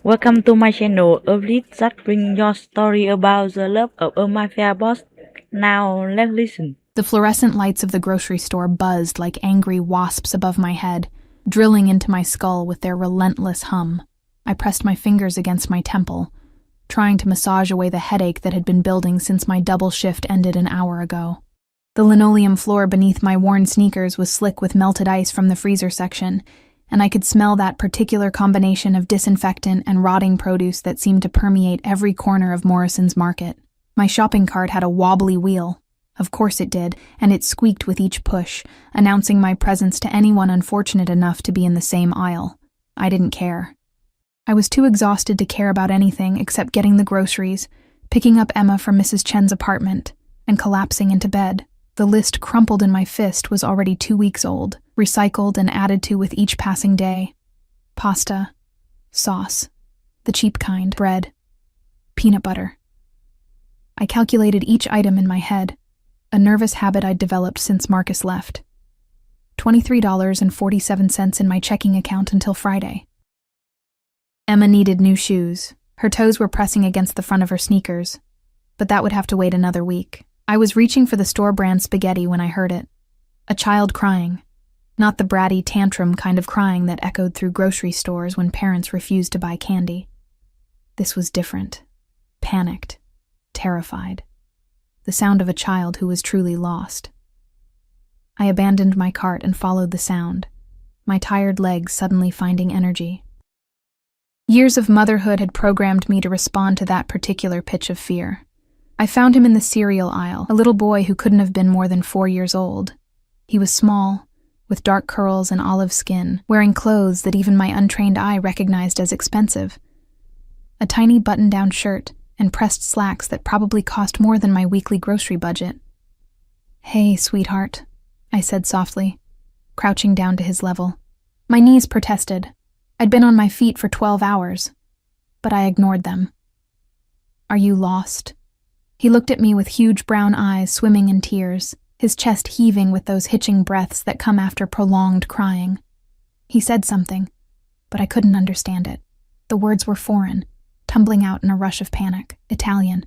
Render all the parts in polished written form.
Welcome to my channel, a lead that bring your story about the love of a mafia boss. Now let's listen. The fluorescent lights of the grocery store buzzed like angry wasps above my head, drilling into my skull with their relentless hum. I pressed my fingers against my temple, trying to massage away the headache that had been building since my double shift ended an hour ago. The linoleum floor beneath my worn sneakers was slick with melted ice from the freezer section, and I could smell that particular combination of disinfectant and rotting produce that seemed to permeate every corner of Morrison's Market. My shopping cart had a wobbly wheel. Of course it did, and it squeaked with each push, announcing my presence to anyone unfortunate enough to be in the same aisle. I didn't care. I was too exhausted to care about anything except getting the groceries, picking up Emma from Mrs. Chen's apartment, and collapsing into bed. The list crumpled in my fist was already 2 weeks old, recycled and added to with each passing day. Pasta, sauce, the cheap kind, bread, peanut butter. I calculated each item in my head, a nervous habit I'd developed since Marcus left. $23.47 in my checking account until Friday. Emma needed new shoes. Her toes were pressing against the front of her sneakers, but that would have to wait another week. I was reaching for the store brand spaghetti when I heard it. A child crying. Not the bratty tantrum kind of crying that echoed through grocery stores when parents refused to buy candy. This was different. Panicked. Terrified. The sound of a child who was truly lost. I abandoned my cart and followed the sound, my tired legs suddenly finding energy. Years of motherhood had programmed me to respond to that particular pitch of fear. I found him in the cereal aisle, a little boy who couldn't have been more than 4 years old. He was small, with dark curls and olive skin, wearing clothes that even my untrained eye recognized as expensive. A tiny button-down shirt and pressed slacks that probably cost more than my weekly grocery budget. "Hey, sweetheart," I said softly, crouching down to his level. My knees protested. I'd been on my feet for 12 hours, but I ignored them. "Are you lost?" He looked at me with huge brown eyes swimming in tears, his chest heaving with those hitching breaths that come after prolonged crying. He said something, but I couldn't understand it. The words were foreign, tumbling out in a rush of panic. Italian.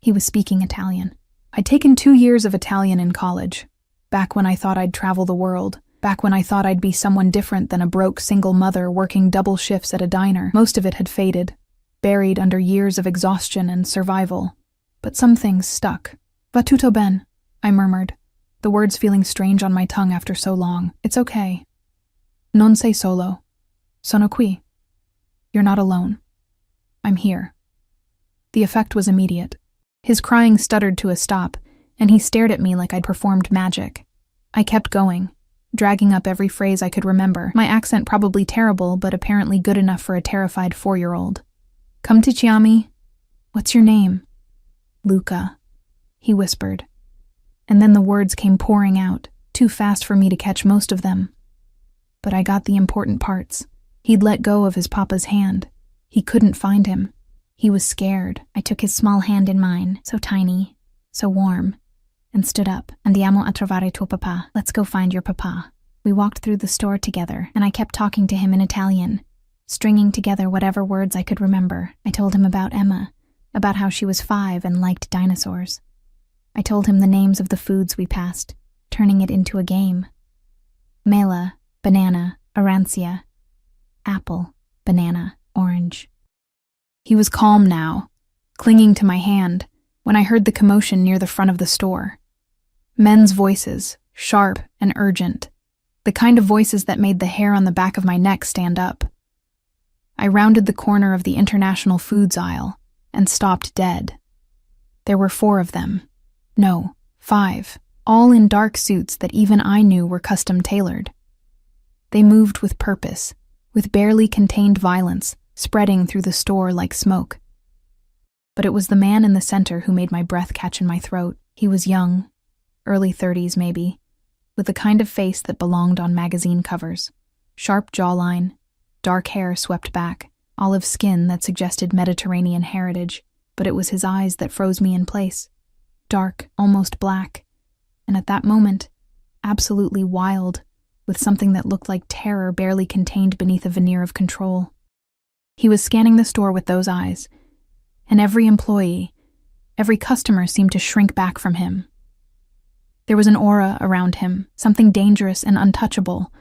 He was speaking Italian. I'd taken 2 years of Italian in college, back when I thought I'd travel the world, back when I thought I'd be someone different than a broke single mother working double shifts at a diner. Most of it had faded, buried under years of exhaustion and survival. But some things stuck. "Va tutto ben," I murmured, the words feeling strange on my tongue after so long. "It's okay. Non sei solo. Sono qui." You're not alone. I'm here. The effect was immediate. His crying stuttered to a stop, and he stared at me like I'd performed magic. I kept going, dragging up every phrase I could remember, my accent probably terrible but apparently good enough for a terrified 4-year-old. "Come to Chiami. What's your name?" "Luca," he whispered. And then the words came pouring out, too fast for me to catch most of them. But I got the important parts. He'd let go of his papa's hand. He couldn't find him. He was scared. I took his small hand in mine, so tiny, so warm, and stood up. "Andiamo a trovare tuo papà. Let's go find your papa." We walked through the store together, and I kept talking to him in Italian, stringing together whatever words I could remember. I told him about Emma, about how she was 5 and liked dinosaurs. I told him the names of the foods we passed, turning it into a game. Mela, banana, arancia. Apple, banana, orange. He was calm now, clinging to my hand, when I heard the commotion near the front of the store. Men's voices, sharp and urgent, the kind of voices that made the hair on the back of my neck stand up. I rounded the corner of the international foods aisle and stopped dead. There were 4 of them. No, 5, all in dark suits that even I knew were custom-tailored. They moved with purpose, with barely contained violence, spreading through the store like smoke. But it was the man in the center who made my breath catch in my throat. He was young, early 30s maybe, with the kind of face that belonged on magazine covers. Sharp jawline, dark hair swept back, olive skin that suggested Mediterranean heritage, but it was his eyes that froze me in place. Dark, almost black, and at that moment, absolutely wild, with something that looked like terror barely contained beneath a veneer of control. He was scanning the store with those eyes, and every employee, every customer seemed to shrink back from him. There was an aura around him, something dangerous and untouchable,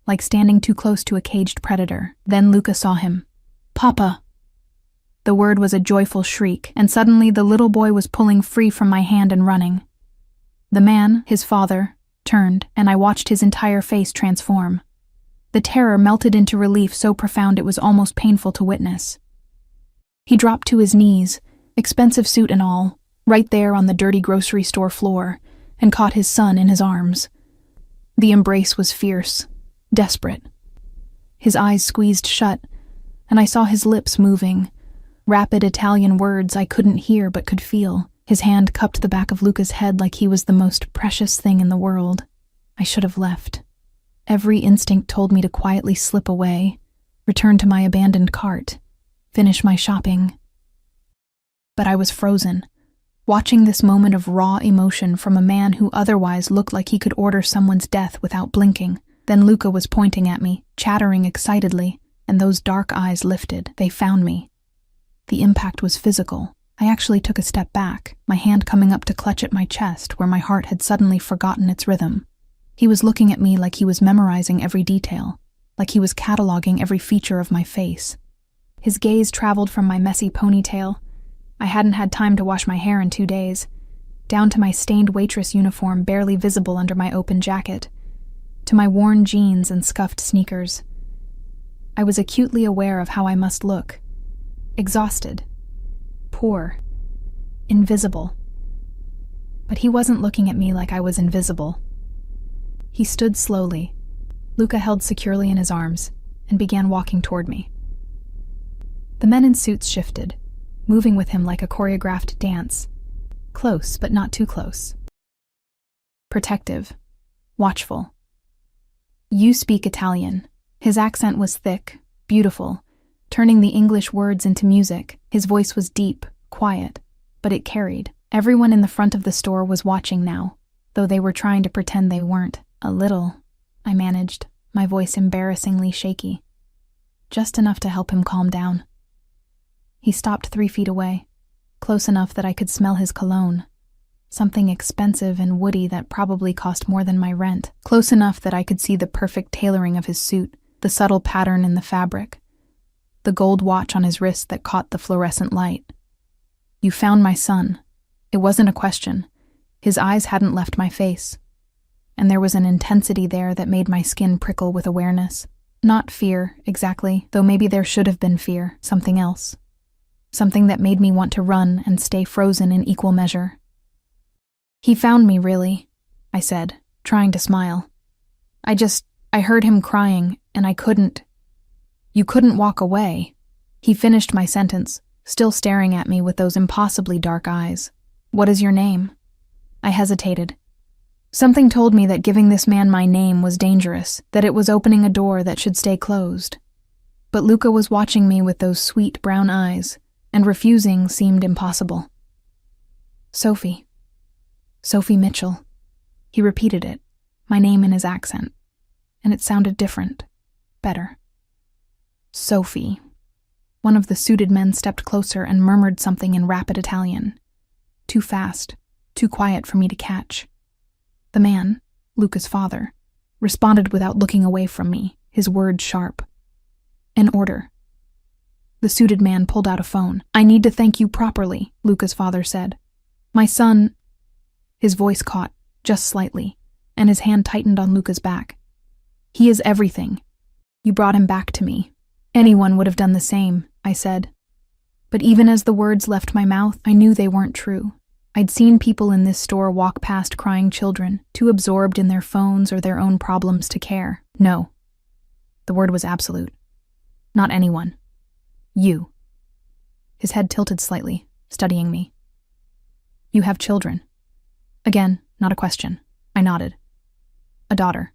like standing too close to a caged predator. Then Luca saw him. "Papa!" The word was a joyful shriek, and suddenly the little boy was pulling free from my hand and running. The man, his father, turned, and I watched his entire face transform. The terror melted into relief so profound it was almost painful to witness. He dropped to his knees, expensive suit and all, right there on the dirty grocery store floor, and caught his son in his arms. The embrace was fierce, desperate. His eyes squeezed shut, and I saw his lips moving, rapid Italian words I couldn't hear but could feel. His hand cupped the back of Luca's head like he was the most precious thing in the world. I should have left. Every instinct told me to quietly slip away, return to my abandoned cart, finish my shopping. But I was frozen, watching this moment of raw emotion from a man who otherwise looked like he could order someone's death without blinking. Then Luca was pointing at me, chattering excitedly, and those dark eyes lifted. They found me. The impact was physical. I actually took a step back, my hand coming up to clutch at my chest where my heart had suddenly forgotten its rhythm. He was looking at me like he was memorizing every detail, like he was cataloging every feature of my face. His gaze traveled from my messy ponytail — I hadn't had time to wash my hair in 2 days — down to my stained waitress uniform barely visible under my open jacket, to my worn jeans and scuffed sneakers. I was acutely aware of how I must look. Exhausted. Poor. Invisible. But he wasn't looking at me like I was invisible. He stood slowly, Luca held securely in his arms, and began walking toward me. The men in suits shifted, moving with him like a choreographed dance. Close, but not too close. Protective. Watchful. "You speak Italian." His accent was thick, beautiful, turning the English words into music. His voice was deep, quiet, but it carried. Everyone in the front of the store was watching now, though they were trying to pretend they weren't. "A little," I managed, my voice embarrassingly shaky. Just enough to help him calm down. He stopped 3 feet away, close enough that I could smell his cologne, something expensive and woody that probably cost more than my rent, close enough that I could see the perfect tailoring of his suit, the subtle pattern in the fabric, the gold watch on his wrist that caught the fluorescent light. "You found my son." It wasn't a question. His eyes hadn't left my face, and there was an intensity there that made my skin prickle with awareness. Not fear, exactly, though maybe there should have been fear, something else. Something that made me want to run and stay frozen in equal measure. "He found me, really," I said, trying to smile. I heard him crying, and I couldn't." "You couldn't walk away." He finished my sentence, still staring at me with those impossibly dark eyes. "What is your name?" I hesitated. Something told me that giving this man my name was dangerous, that it was opening a door that should stay closed. But Luca was watching me with those sweet brown eyes, and refusing seemed impossible. "Sophie. Sophie Mitchell." He repeated it, my name in his accent, and it sounded different, better. "Sophie." One of the suited men stepped closer and murmured something in rapid Italian. Too fast, too quiet for me to catch. The man, Luca's father, responded without looking away from me, his words sharp. "An order." The suited man pulled out a phone. "I need to thank you properly," Luca's father said. "My son—" His voice caught, just slightly, and his hand tightened on Luca's back. "He is everything. You brought him back to me." "Anyone would have done the same," I said. But even as the words left my mouth, I knew they weren't true. I'd seen people in this store walk past crying children, too absorbed in their phones or their own problems to care. No. The word was absolute. Not anyone. You. His head tilted slightly, studying me. "You have children." Again, not a question. I nodded. "A daughter.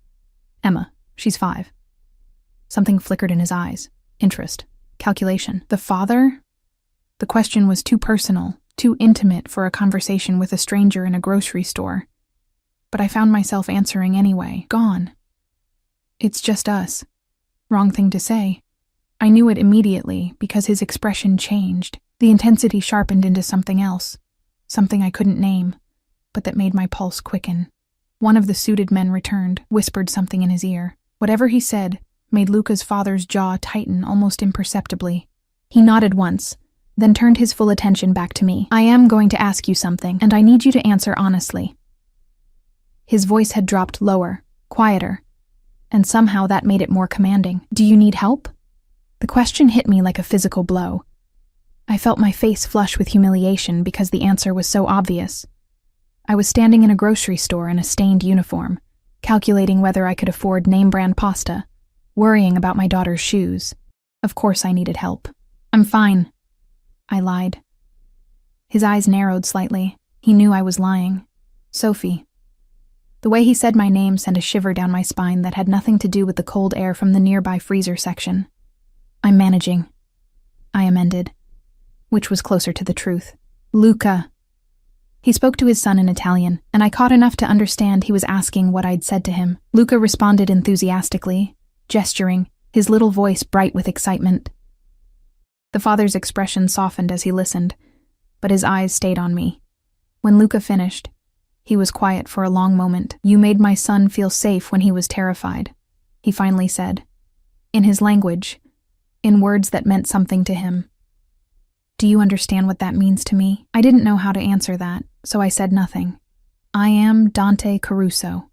Emma. She's 5. Something flickered in his eyes. Interest. Calculation. "The father?" The question was too personal, too intimate for a conversation with a stranger in a grocery store. But I found myself answering anyway. "Gone. It's just us." Wrong thing to say. I knew it immediately because his expression changed. The intensity sharpened into something else, something I couldn't name, but that made my pulse quicken. One of the suited men returned, whispered something in his ear. Whatever he said made Luca's father's jaw tighten almost imperceptibly. He nodded once, then turned his full attention back to me. I am going to ask you something, and I need you to answer honestly. His voice had dropped lower, quieter, and somehow that made it more commanding. Do you need help? The question hit me like a physical blow. I felt my face flush with humiliation because the answer was so obvious. I was standing in a grocery store in a stained uniform, calculating whether I could afford name-brand pasta, worrying about my daughter's shoes. Of course I needed help. I'm fine, I lied. His eyes narrowed slightly. He knew I was lying. Sophie. The way he said my name sent a shiver down my spine that had nothing to do with the cold air from the nearby freezer section. I'm managing, I amended, which was closer to the truth. Luca. He spoke to his son in Italian, and I caught enough to understand he was asking what I'd said to him. Luca responded enthusiastically, gesturing, his little voice bright with excitement. The father's expression softened as he listened, but his eyes stayed on me. When Luca finished, he was quiet for a long moment. You made my son feel safe when he was terrified, he finally said, in his language, in words that meant something to him. Do you understand what that means to me? I didn't know how to answer that, so I said nothing. I am Dante Caruso.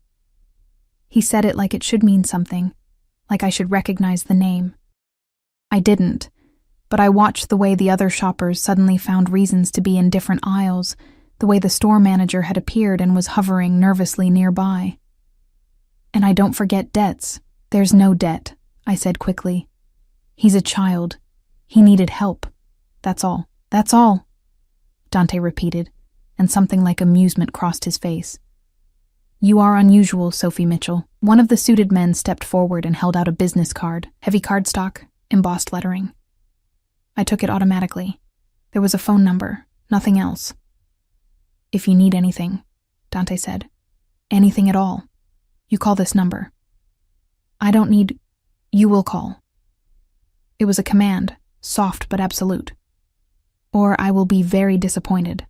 He said it like it should mean something, like I should recognize the name. I didn't, but I watched the way the other shoppers suddenly found reasons to be in different aisles, the way the store manager had appeared and was hovering nervously nearby. And I don't forget debts. There's no debt, I said quickly. He's a child. He needed help. That's all. That's all, Dante repeated, and something like amusement crossed his face. You are unusual, Sophie Mitchell. One of the suited men stepped forward and held out a business card, heavy cardstock, embossed lettering. I took it automatically. There was a phone number, nothing else. If you need anything, Dante said. Anything at all. You call this number. I don't need... You will call. It was a command, soft but absolute. Or I will be very disappointed.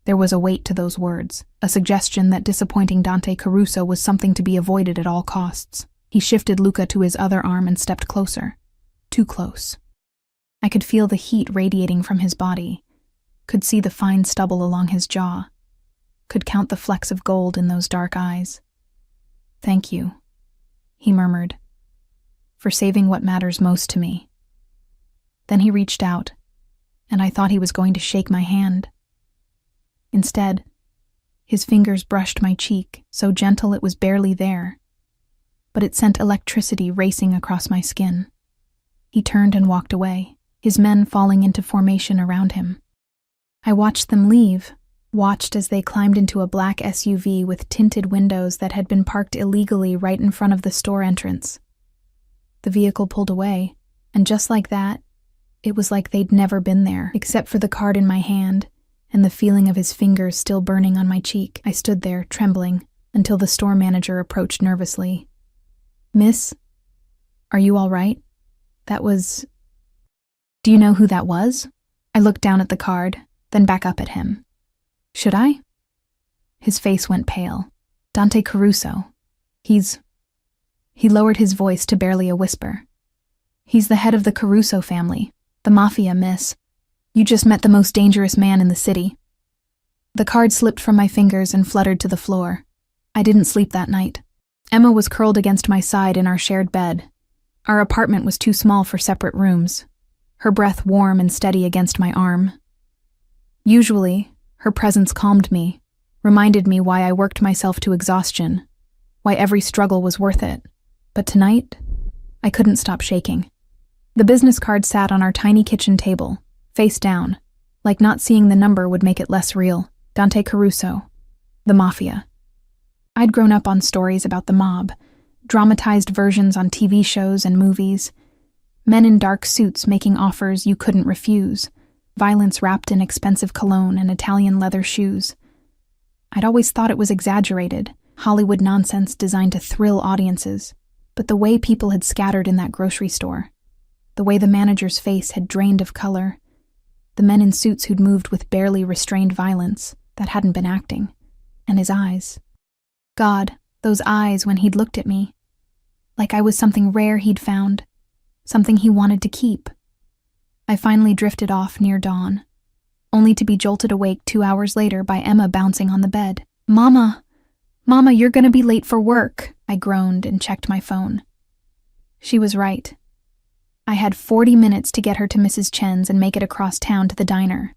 There was a weight to those words, a suggestion that disappointing Dante Caruso was something to be avoided at all costs. He shifted Luca to his other arm and stepped closer. Too close. I could feel the heat radiating from his body, could see the fine stubble along his jaw, could count the flecks of gold in those dark eyes. Thank you, he murmured, for saving what matters most to me. Then he reached out, and I thought he was going to shake my hand. Instead, his fingers brushed my cheek, so gentle it was barely there, but it sent electricity racing across my skin. He turned and walked away, his men falling into formation around him. I watched them leave, watched as they climbed into a black SUV with tinted windows that had been parked illegally right in front of the store entrance. The vehicle pulled away, and just like that, it was like they'd never been there, except for the card in my hand and the feeling of his fingers still burning on my cheek. I stood there, trembling, until the store manager approached nervously. Miss, are you all right? That was... Do you know who that was? I looked down at the card, then back up at him. Should I? His face went pale. Dante Caruso. He lowered his voice to barely a whisper. He's the head of the Caruso family. The Mafia, miss. You just met the most dangerous man in the city. The card slipped from my fingers and fluttered to the floor. I didn't sleep that night. Emma was curled against my side in our shared bed. Our apartment was too small for separate rooms, her breath warm and steady against my arm. Usually, her presence calmed me, reminded me why I worked myself to exhaustion, why every struggle was worth it. But tonight, I couldn't stop shaking. The business card sat on our tiny kitchen table, face down, like not seeing the number would make it less real. Dante Caruso. The Mafia. I'd grown up on stories about the mob, dramatized versions on TV shows and movies, men in dark suits making offers you couldn't refuse, violence wrapped in expensive cologne and Italian leather shoes. I'd always thought it was exaggerated, Hollywood nonsense designed to thrill audiences, but the way people had scattered in that grocery store, the way the manager's face had drained of color, the men in suits who'd moved with barely restrained violence that hadn't been acting, and his eyes. God, those eyes when he'd looked at me. Like I was something rare he'd found, something he wanted to keep. I finally drifted off near dawn, only to be jolted awake 2 hours later by Emma bouncing on the bed. Mama, you're gonna be late for work, I groaned and checked my phone. She was right. I had 40 minutes to get her to Mrs. Chen's and make it across town to the diner.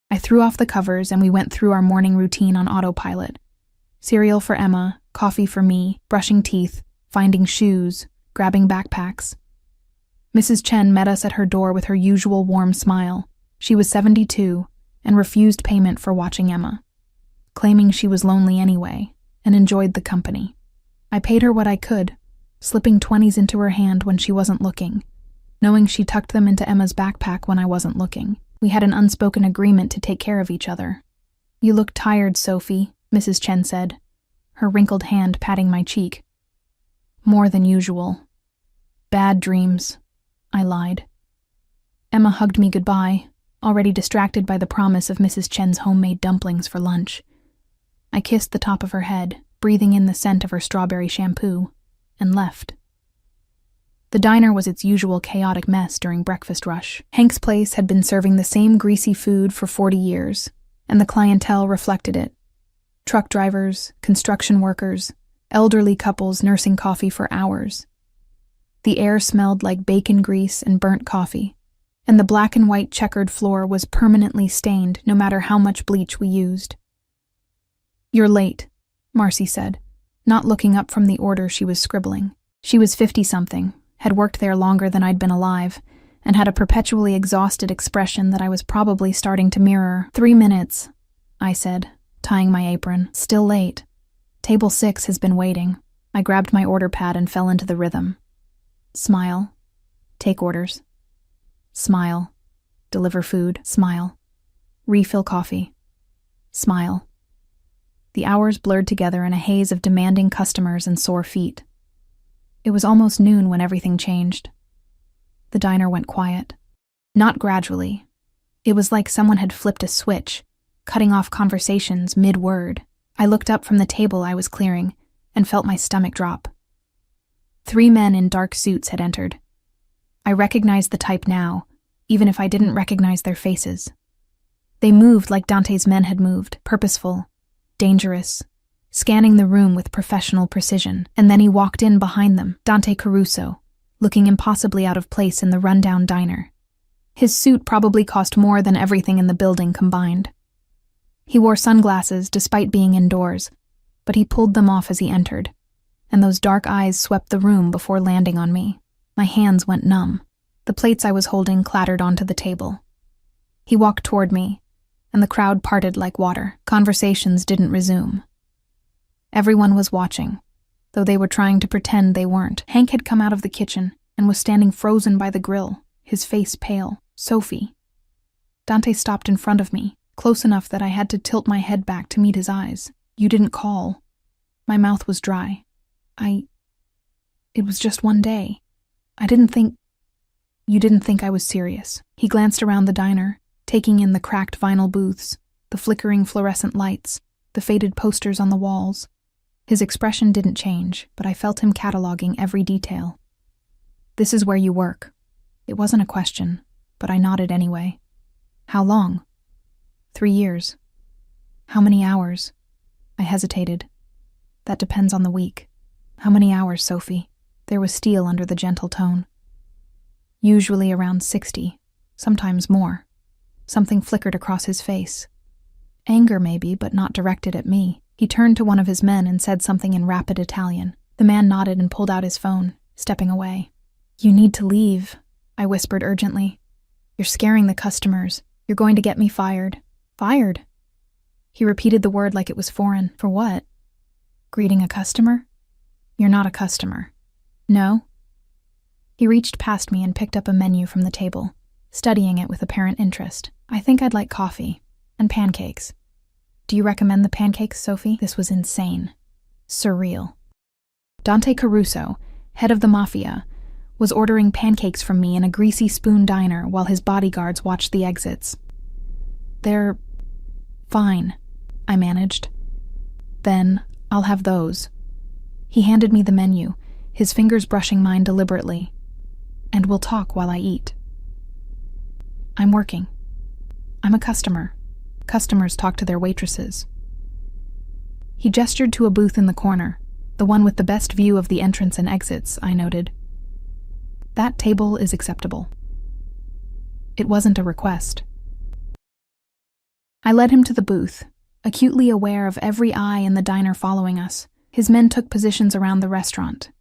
I threw off the covers and we went through our morning routine on autopilot. Cereal for Emma, coffee for me, brushing teeth, finding shoes, grabbing backpacks. Mrs. Chen met us at her door with her usual warm smile. She was 72 and refused payment for watching Emma, claiming she was lonely anyway and enjoyed the company. I paid her what I could, slipping 20s into her hand when she wasn't looking, knowing she tucked them into Emma's backpack when I wasn't looking. We had an unspoken agreement to take care of each other. You look tired, Sophie, Mrs. Chen said, her wrinkled hand patting my cheek. More than usual. Bad dreams, I lied. Emma hugged me goodbye, already distracted by the promise of Mrs. Chen's homemade dumplings for lunch. I kissed the top of her head, breathing in the scent of her strawberry shampoo, and left. The diner was its usual chaotic mess during breakfast rush. Hank's place had been serving the same greasy food for 40 years, and the clientele reflected it. Truck drivers, construction workers, elderly couples nursing coffee for hours. The air smelled like bacon grease and burnt coffee, and the black and white checkered floor was permanently stained no matter how much bleach we used. You're late, Marcy said, not looking up from the order she was scribbling. She was 50-something, had worked there longer than I'd been alive, and had a perpetually exhausted expression that I was probably starting to mirror. 3 minutes, I said, tying my apron. Still late. Table 6 has been waiting. I grabbed my order pad and fell into the rhythm. Smile. Take orders. Smile. Deliver food. Smile. Refill coffee. Smile. The hours blurred together in a haze of demanding customers and sore feet. It was almost noon when everything changed. The diner went quiet. Not gradually. It was like someone had flipped a switch, cutting off conversations mid-word. I looked up from the table I was clearing and felt my stomach drop. 3 men in dark suits had entered. I recognized the type now, even if I didn't recognize their faces. They moved like Dante's men had moved, purposeful, dangerous, scanning the room with professional precision, and then he walked in behind them, Dante Caruso, looking impossibly out of place in the rundown diner. His suit probably cost more than everything in the building combined. He wore sunglasses despite being indoors, but he pulled them off as he entered, and those dark eyes swept the room before landing on me. My hands went numb. The plates I was holding clattered onto the table. He walked toward me, and the crowd parted like water. Conversations didn't resume. Everyone was watching, though they were trying to pretend they weren't. Hank had come out of the kitchen and was standing frozen by the grill, his face pale. Sophie. Dante stopped in front of me, close enough that I had to tilt my head back to meet his eyes. You didn't call. My mouth was dry. It was just one day. You didn't think I was serious. He glanced around the diner, taking in the cracked vinyl booths, the flickering fluorescent lights, the faded posters on the walls. His expression didn't change, but I felt him cataloging every detail. This is where you work. It wasn't a question, but I nodded anyway. How long? 3 years. How many hours? I hesitated. That depends on the week. How many hours, Sophie? There was steel under the gentle tone. Usually around 60, sometimes more. Something flickered across his face. Anger maybe, but not directed at me. He turned to one of his men and said something in rapid Italian. The man nodded and pulled out his phone, stepping away. You need to leave, I whispered urgently. You're scaring the customers. You're going to get me fired. Fired? He repeated the word like it was foreign. For what? Greeting a customer? You're not a customer. No? He reached past me and picked up a menu from the table, studying it with apparent interest. I think I'd like coffee. And pancakes. Do you recommend the pancakes, Sophie? This was insane. Surreal. Dante Caruso, head of the Mafia, was ordering pancakes from me in a greasy spoon diner while his bodyguards watched the exits. "They're fine," I managed. "Then I'll have those." He handed me the menu, his fingers brushing mine deliberately. "And we'll talk while I eat." "I'm working. I'm a customer. Customers talk to their waitresses." He gestured to a booth in the corner, the one with the best view of the entrance and exits, I noted. "That table is acceptable." It wasn't a request. I led him to the booth, acutely aware of every eye in the diner following us. His men took positions around the restaurant,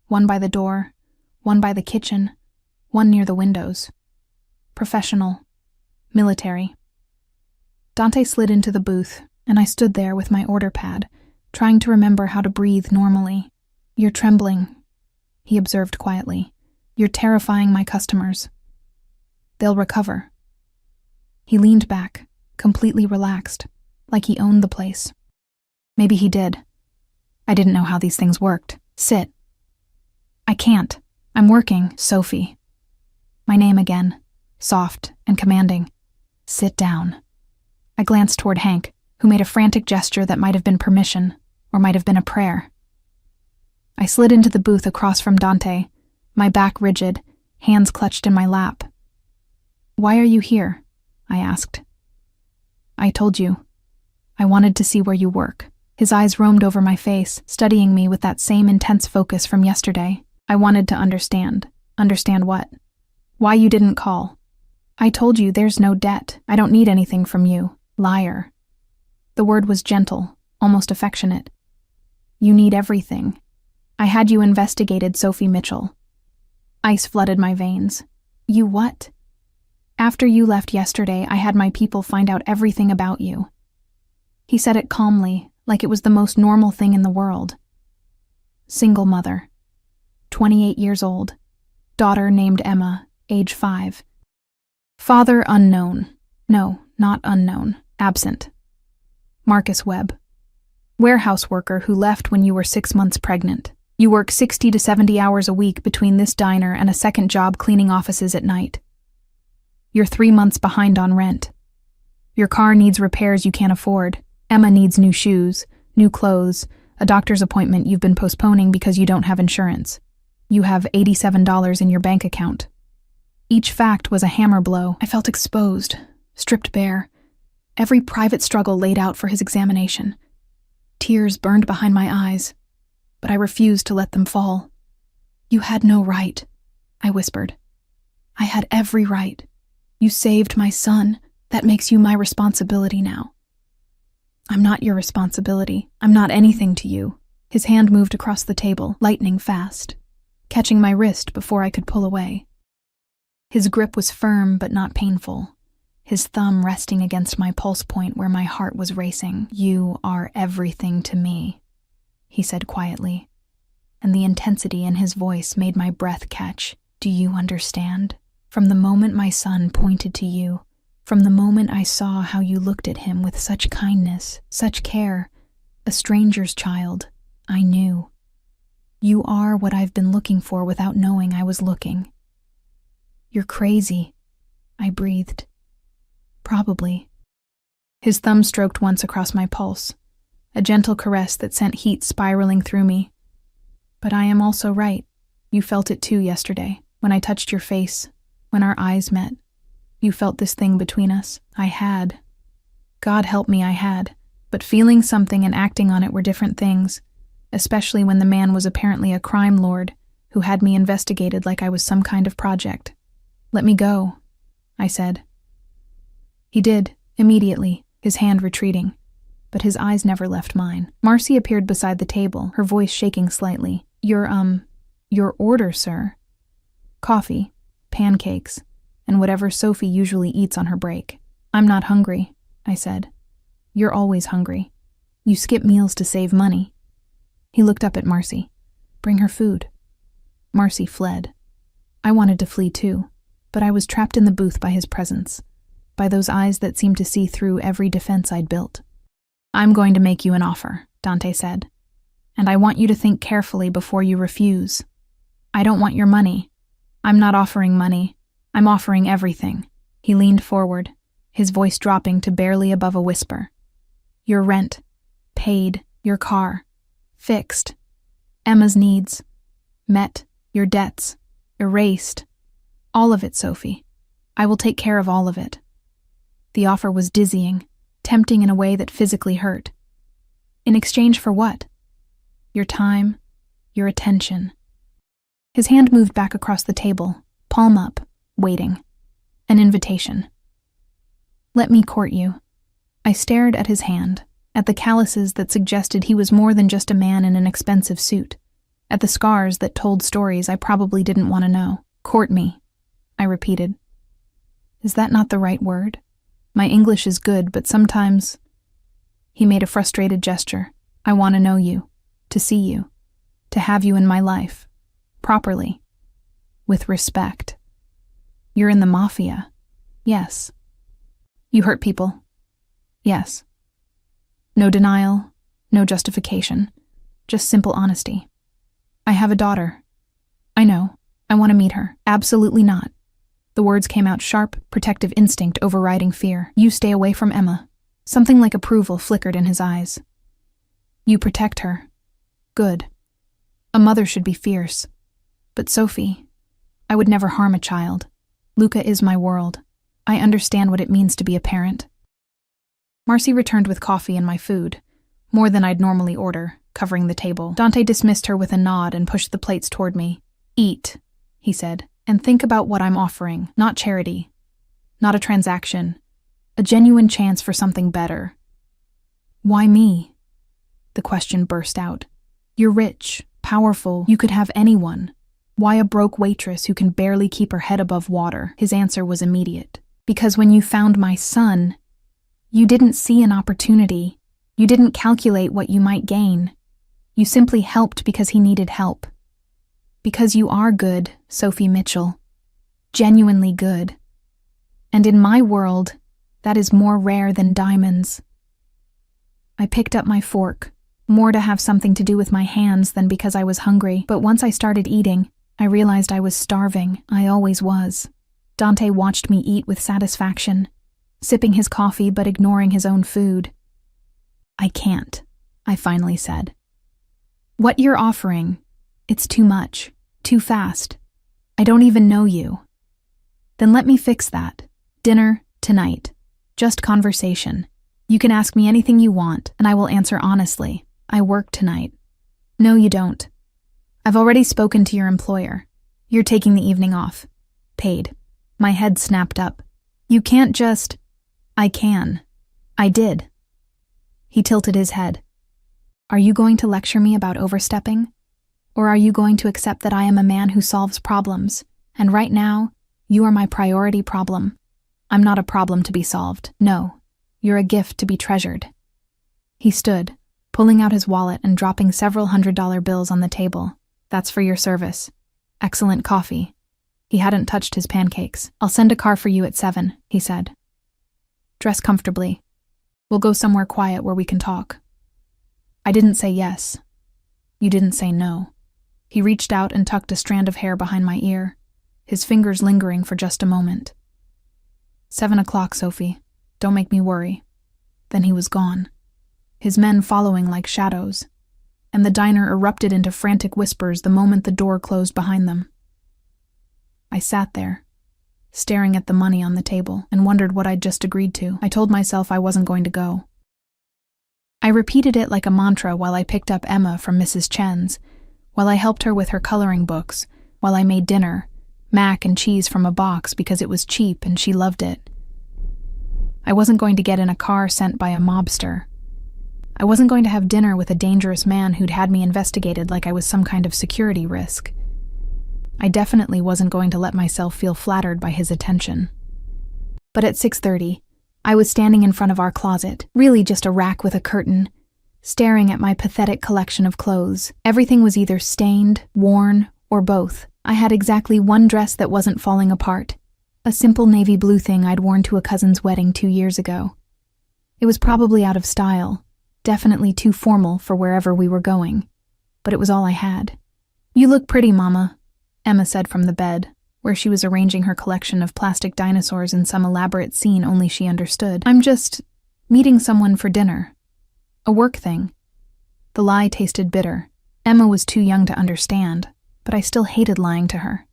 one by the door, one by the kitchen, one near the windows. Professional, military. Dante slid into the booth, and I stood there with my order pad, trying to remember how to breathe normally. "You're trembling," he observed quietly. "You're terrifying my customers." "They'll recover." He leaned back, completely relaxed, like he owned the place. Maybe he did. I didn't know how these things worked. "Sit." "I can't. I'm working, Sophie." My name again, soft and commanding. "Sit down." I glanced toward Hank, who made a frantic gesture that might have been permission, or might have been a prayer. I slid into the booth across from Dante, my back rigid, hands clutched in my lap. "Why are you here?" I asked. "I told you. I wanted to see where you work." His eyes roamed over my face, studying me with that same intense focus from yesterday. "I wanted to understand." "Understand what?" "Why you didn't call." "I told you there's no debt. I don't need anything from you. Liar." The word was gentle, almost affectionate. "You need everything. I had you investigated, Sophie Mitchell." Ice flooded my veins. "You what?" "After you left yesterday, I had my people find out everything about you." He said it calmly, like it was the most normal thing in the world. Single mother. 28 years old. Daughter named Emma, age 5. Father unknown. No, not unknown. Absent. Marcus Webb. Warehouse worker who left when you were 6 months pregnant. You work 60 to 70 hours a week between this diner and a second job cleaning offices at night. You're 3 months behind on rent. Your car needs repairs you can't afford. Emma needs new shoes, new clothes, a doctor's appointment you've been postponing because you don't have insurance. You have $87 in your bank account. Each fact was a hammer blow. I felt exposed, stripped bare. Every private struggle laid out for his examination. Tears burned behind my eyes, but I refused to let them fall. "You had no right," I whispered. "I had every right. You saved my son. That makes you my responsibility now." "I'm not your responsibility. I'm not anything to you." His hand moved across the table, lightning fast, catching my wrist before I could pull away. His grip was firm but not painful, his thumb resting against my pulse point where my heart was racing. "You are everything to me," he said quietly, and the intensity in his voice made my breath catch. "Do you understand? From the moment my son pointed to you, from the moment I saw how you looked at him with such kindness, such care, a stranger's child, I knew. You are what I've been looking for without knowing I was looking." "You're crazy," I breathed. "Probably." His thumb stroked once across my pulse, a gentle caress that sent heat spiraling through me. "But I am also right. You felt it too yesterday, when I touched your face, when our eyes met. You felt this thing between us. I had. God help me, I had. But feeling something and acting on it were different things, especially when the man was apparently a crime lord who had me investigated like I was some kind of project. "Let me go," I said. He did, immediately, his hand retreating, but his eyes never left mine. Marcy appeared beside the table, her voice shaking slightly. Your order, sir." "Coffee, pancakes, and whatever Sophie usually eats on her break." "I'm not hungry," I said. "You're always hungry. You skip meals to save money." He looked up at Marcy. "Bring her food." Marcy fled. I wanted to flee too, but I was trapped in the booth by his presence, by those eyes that seemed to see through every defense I'd built. "I'm going to make you an offer," Dante said, "and I want you to think carefully before you refuse. I don't want your money. I'm not offering money. I'm offering everything. He leaned forward, his voice dropping to barely above a whisper. Your rent, paid, your car, fixed. Emma's needs, met, your debts, erased. All of it, Sophie. I will take care of all of it. The offer was dizzying, tempting in a way that physically hurt. In exchange for what? Your time, your attention. His hand moved back across the table, palm up, waiting. An invitation. Let me court you. I stared at his hand, at the calluses that suggested he was more than just a man in an expensive suit, at the scars that told stories I probably didn't want to know. Court me, I repeated. Is that not the right word? My English is good, but sometimes... He made a frustrated gesture. I want to know you, to see you, to have you in my life, properly, with respect. You're in the Mafia. Yes. You hurt people. Yes. No denial, no justification, just simple honesty. I have a daughter. I know. I want to meet her. Absolutely not. The words came out sharp, protective instinct overriding fear. You stay away from Emma. Something like approval flickered in his eyes. You protect her. Good. A mother should be fierce. But Sophie, I would never harm a child. Luca is my world. I understand what it means to be a parent. Marcy returned with coffee and my food, more than I'd normally order, covering the table. Dante dismissed her with a nod and pushed the plates toward me. Eat, he said, and think about what I'm offering. Not charity. Not a transaction. A genuine chance for something better. Why me? The question burst out. You're rich, powerful, you could have anyone. Why a broke waitress who can barely keep her head above water? His answer was immediate. Because when you found my son, you didn't see an opportunity. You didn't calculate what you might gain. You simply helped because he needed help. Because you are good, Sophie Mitchell. Genuinely good. And in my world, that is more rare than diamonds. I picked up my fork, more to have something to do with my hands than because I was hungry, but once I started eating, I realized I was starving. I always was. Dante watched me eat with satisfaction, sipping his coffee but ignoring his own food. I can't, I finally said. What you're offering, it's too much, too fast. I don't even know you. Then let me fix that. Dinner, tonight. Just conversation. You can ask me anything you want, and I will answer honestly. I work tonight. No, you don't. I've already spoken to your employer. You're taking the evening off. Paid. My head snapped up. You can't just... I can. I did. He tilted his head. Are you going to lecture me about overstepping? Or are you going to accept that I am a man who solves problems, and right now, you are my priority problem? I'm not a problem to be solved. No, you're a gift to be treasured. He stood, pulling out his wallet and dropping several $100 bills on the table. That's for your service. Excellent coffee. He hadn't touched his pancakes. I'll send a car for you at 7, he said. Dress comfortably. We'll go somewhere quiet where we can talk. I didn't say yes. You didn't say no. He reached out and tucked a strand of hair behind my ear, his fingers lingering for just a moment. 7 o'clock, Sophie. Don't make me worry. Then he was gone, his men following like shadows, and the diner erupted into frantic whispers the moment the door closed behind them. I sat there, staring at the money on the table, and wondered what I'd just agreed to. I told myself I wasn't going to go. I repeated it like a mantra while I picked up Emma from Mrs. Chen's, while I helped her with her coloring books, while I made dinner, mac and cheese from a box because it was cheap and she loved it. I wasn't going to get in a car sent by a mobster. I wasn't going to have dinner with a dangerous man who'd had me investigated like I was some kind of security risk. I definitely wasn't going to let myself feel flattered by his attention. But at 6:30, I was standing in front of our closet, really just a rack with a curtain, staring at my pathetic collection of clothes. Everything was either stained, worn, or both. I had exactly one dress that wasn't falling apart, a simple navy blue thing I'd worn to a cousin's wedding 2 years ago. It was probably out of style, definitely too formal for wherever we were going, but it was all I had. You look pretty, Mama, Emma said from the bed, where she was arranging her collection of plastic dinosaurs in some elaborate scene only she understood. I'm just meeting someone for dinner. A work thing. The lie tasted bitter. Emma was too young to understand, but I still hated lying to her.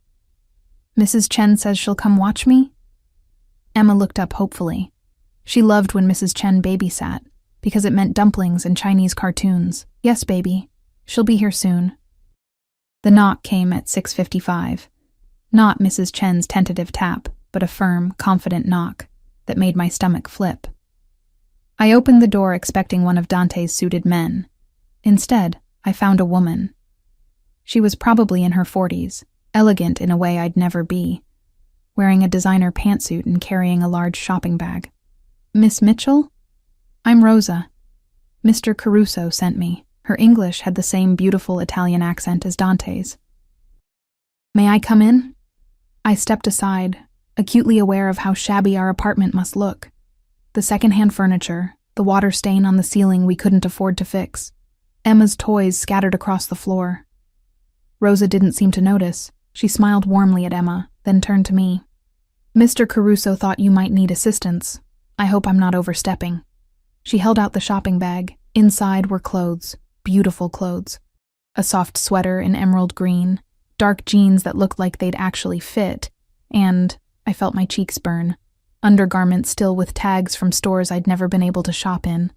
Mrs. Chen says she'll come watch me? Emma looked up hopefully. She loved when Mrs. Chen babysat, because it meant dumplings and Chinese cartoons. Yes, baby. She'll be here soon. The knock came at 6:55. Not Mrs. Chen's tentative tap, but a firm, confident knock that made my stomach flip. I opened the door expecting one of Dante's suited men. Instead, I found a woman. She was probably in her 40s, elegant in a way I'd never be, wearing a designer pantsuit and carrying a large shopping bag. Miss Mitchell? I'm Rosa. Mr. Caruso sent me. Her English had the same beautiful Italian accent as Dante's. May I come in? I stepped aside, acutely aware of how shabby our apartment must look. The secondhand furniture, the water stain on the ceiling we couldn't afford to fix, Emma's toys scattered across the floor. Rosa didn't seem to notice. She smiled warmly at Emma, then turned to me. Mr. Caruso thought you might need assistance. I hope I'm not overstepping. She held out the shopping bag. Inside were clothes, beautiful clothes. A soft sweater in emerald green, dark jeans that looked like they'd actually fit, and, I felt my cheeks burn, undergarments still with tags from stores I'd never been able to shop in.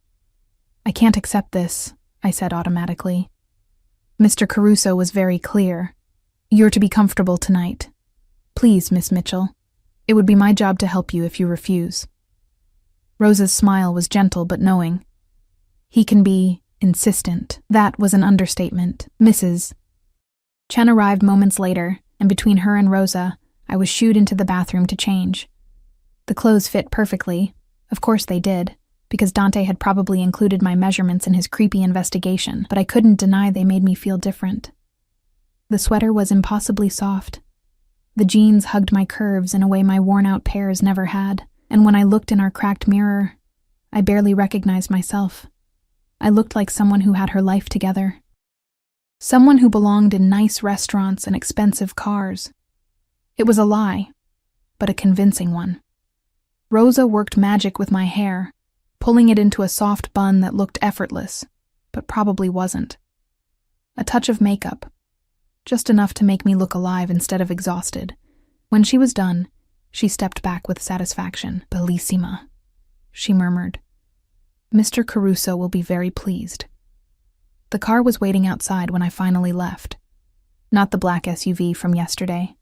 I can't accept this, I said automatically. Mr. Caruso was very clear. You're to be comfortable tonight. Please, Miss Mitchell. It would be my job to help you if you refuse. Rosa's smile was gentle but knowing. He can be insistent. That was an understatement. Mrs. Chen arrived moments later, and between her and Rosa, I was shooed into the bathroom to change. The clothes fit perfectly. Of course they did, because Dante had probably included my measurements in his creepy investigation, but I couldn't deny they made me feel different. The sweater was impossibly soft. The jeans hugged my curves in a way my worn-out pairs never had, and when I looked in our cracked mirror, I barely recognized myself. I looked like someone who had her life together. Someone who belonged in nice restaurants and expensive cars. It was a lie, but a convincing one. Rosa worked magic with my hair, pulling it into a soft bun that looked effortless, but probably wasn't. A touch of makeup, just enough to make me look alive instead of exhausted. When she was done, she stepped back with satisfaction. Bellissima, she murmured. Mr. Caruso will be very pleased. The car was waiting outside when I finally left. Not the black SUV from yesterday,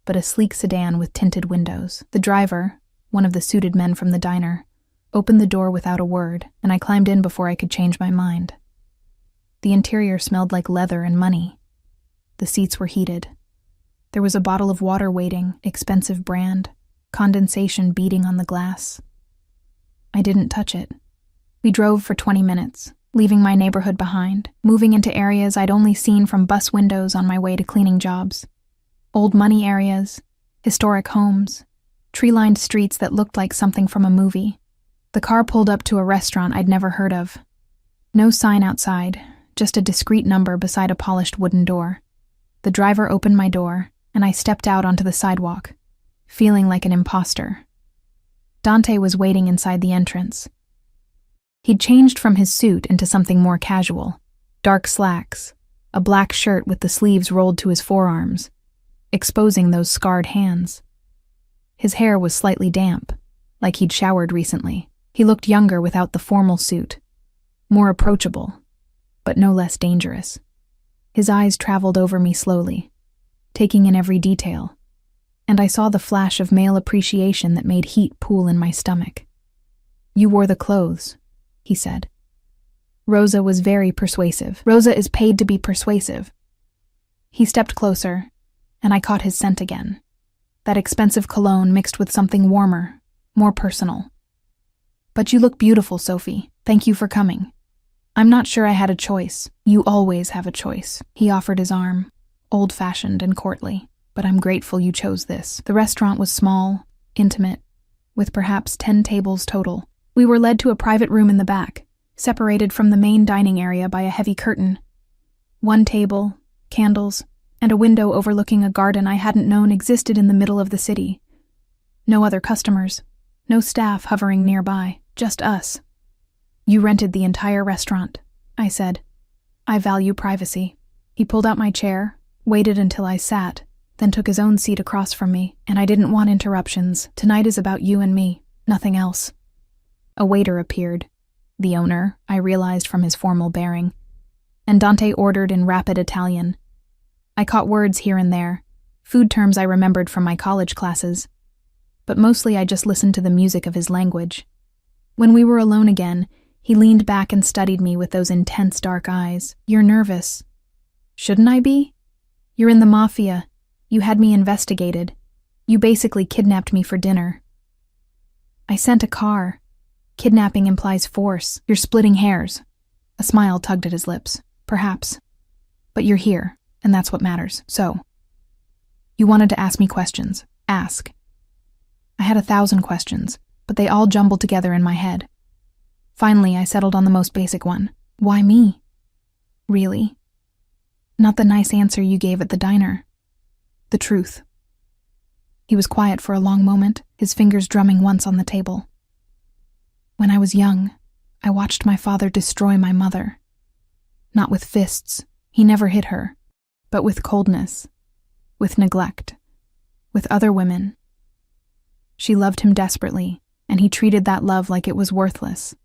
but a sleek sedan with tinted windows. The driver, one of the suited men from the diner, opened the door without a word, and I climbed in before I could change my mind. The interior smelled like leather and money. The seats were heated. There was a bottle of water waiting, expensive brand, condensation beating on the glass. I didn't touch it. We drove for 20 minutes, leaving my neighborhood behind, moving into areas I'd only seen from bus windows on my way to cleaning jobs. Old money areas, historic homes, tree-lined streets that looked like something from a movie. The car pulled up to a restaurant I'd never heard of. No sign outside, just a discreet number beside a polished wooden door. The driver opened my door, and I stepped out onto the sidewalk, feeling like an imposter. Dante was waiting inside the entrance. He'd changed from his suit into something more casual. Dark slacks, a black shirt with the sleeves rolled to his forearms, exposing those scarred hands. His hair was slightly damp, like he'd showered recently. He looked younger without the formal suit, more approachable, but no less dangerous. His eyes traveled over me slowly, taking in every detail, and I saw the flash of male appreciation that made heat pool in my stomach. You wore the clothes, he said. Rosa was very persuasive. Rosa is paid to be persuasive. He stepped closer, and I caught his scent again. That expensive cologne mixed with something warmer, more personal. But you look beautiful, Sophie. Thank you for coming. I'm not sure I had a choice. You always have a choice. He offered his arm, old-fashioned and courtly. But I'm grateful you chose this. The restaurant was small, intimate, with perhaps 10 tables total. We were led to a private room in the back, separated from the main dining area by a heavy curtain. One table, candles, and a window overlooking a garden I hadn't known existed in the middle of the city. No other customers, no staff hovering nearby, just us. You rented the entire restaurant, I said. I value privacy. He pulled out my chair, waited until I sat, then took his own seat across from me, and I didn't want interruptions. Tonight is about you and me, nothing else. A waiter appeared. The owner, I realized from his formal bearing, and Dante ordered in rapid Italian. I caught words here and there, food terms I remembered from my college classes, but mostly I just listened to the music of his language. When we were alone again, he leaned back and studied me with those intense dark eyes. You're nervous. Shouldn't I be? You're in the Mafia. You had me investigated. You basically kidnapped me for dinner. I sent a car. Kidnapping implies force. You're splitting hairs. A smile tugged at his lips. Perhaps. But you're here, and that's what matters. So, you wanted to ask me questions. Ask. I had 1,000 questions, but they all jumbled together in my head. Finally, I settled on the most basic one. Why me? Really? Not the nice answer you gave at the diner. The truth. He was quiet for a long moment, his fingers drumming once on the table. When I was young, I watched my father destroy my mother. Not with fists, he never hit her, but with coldness, with neglect, with other women. She loved him desperately, and he treated that love like it was worthless.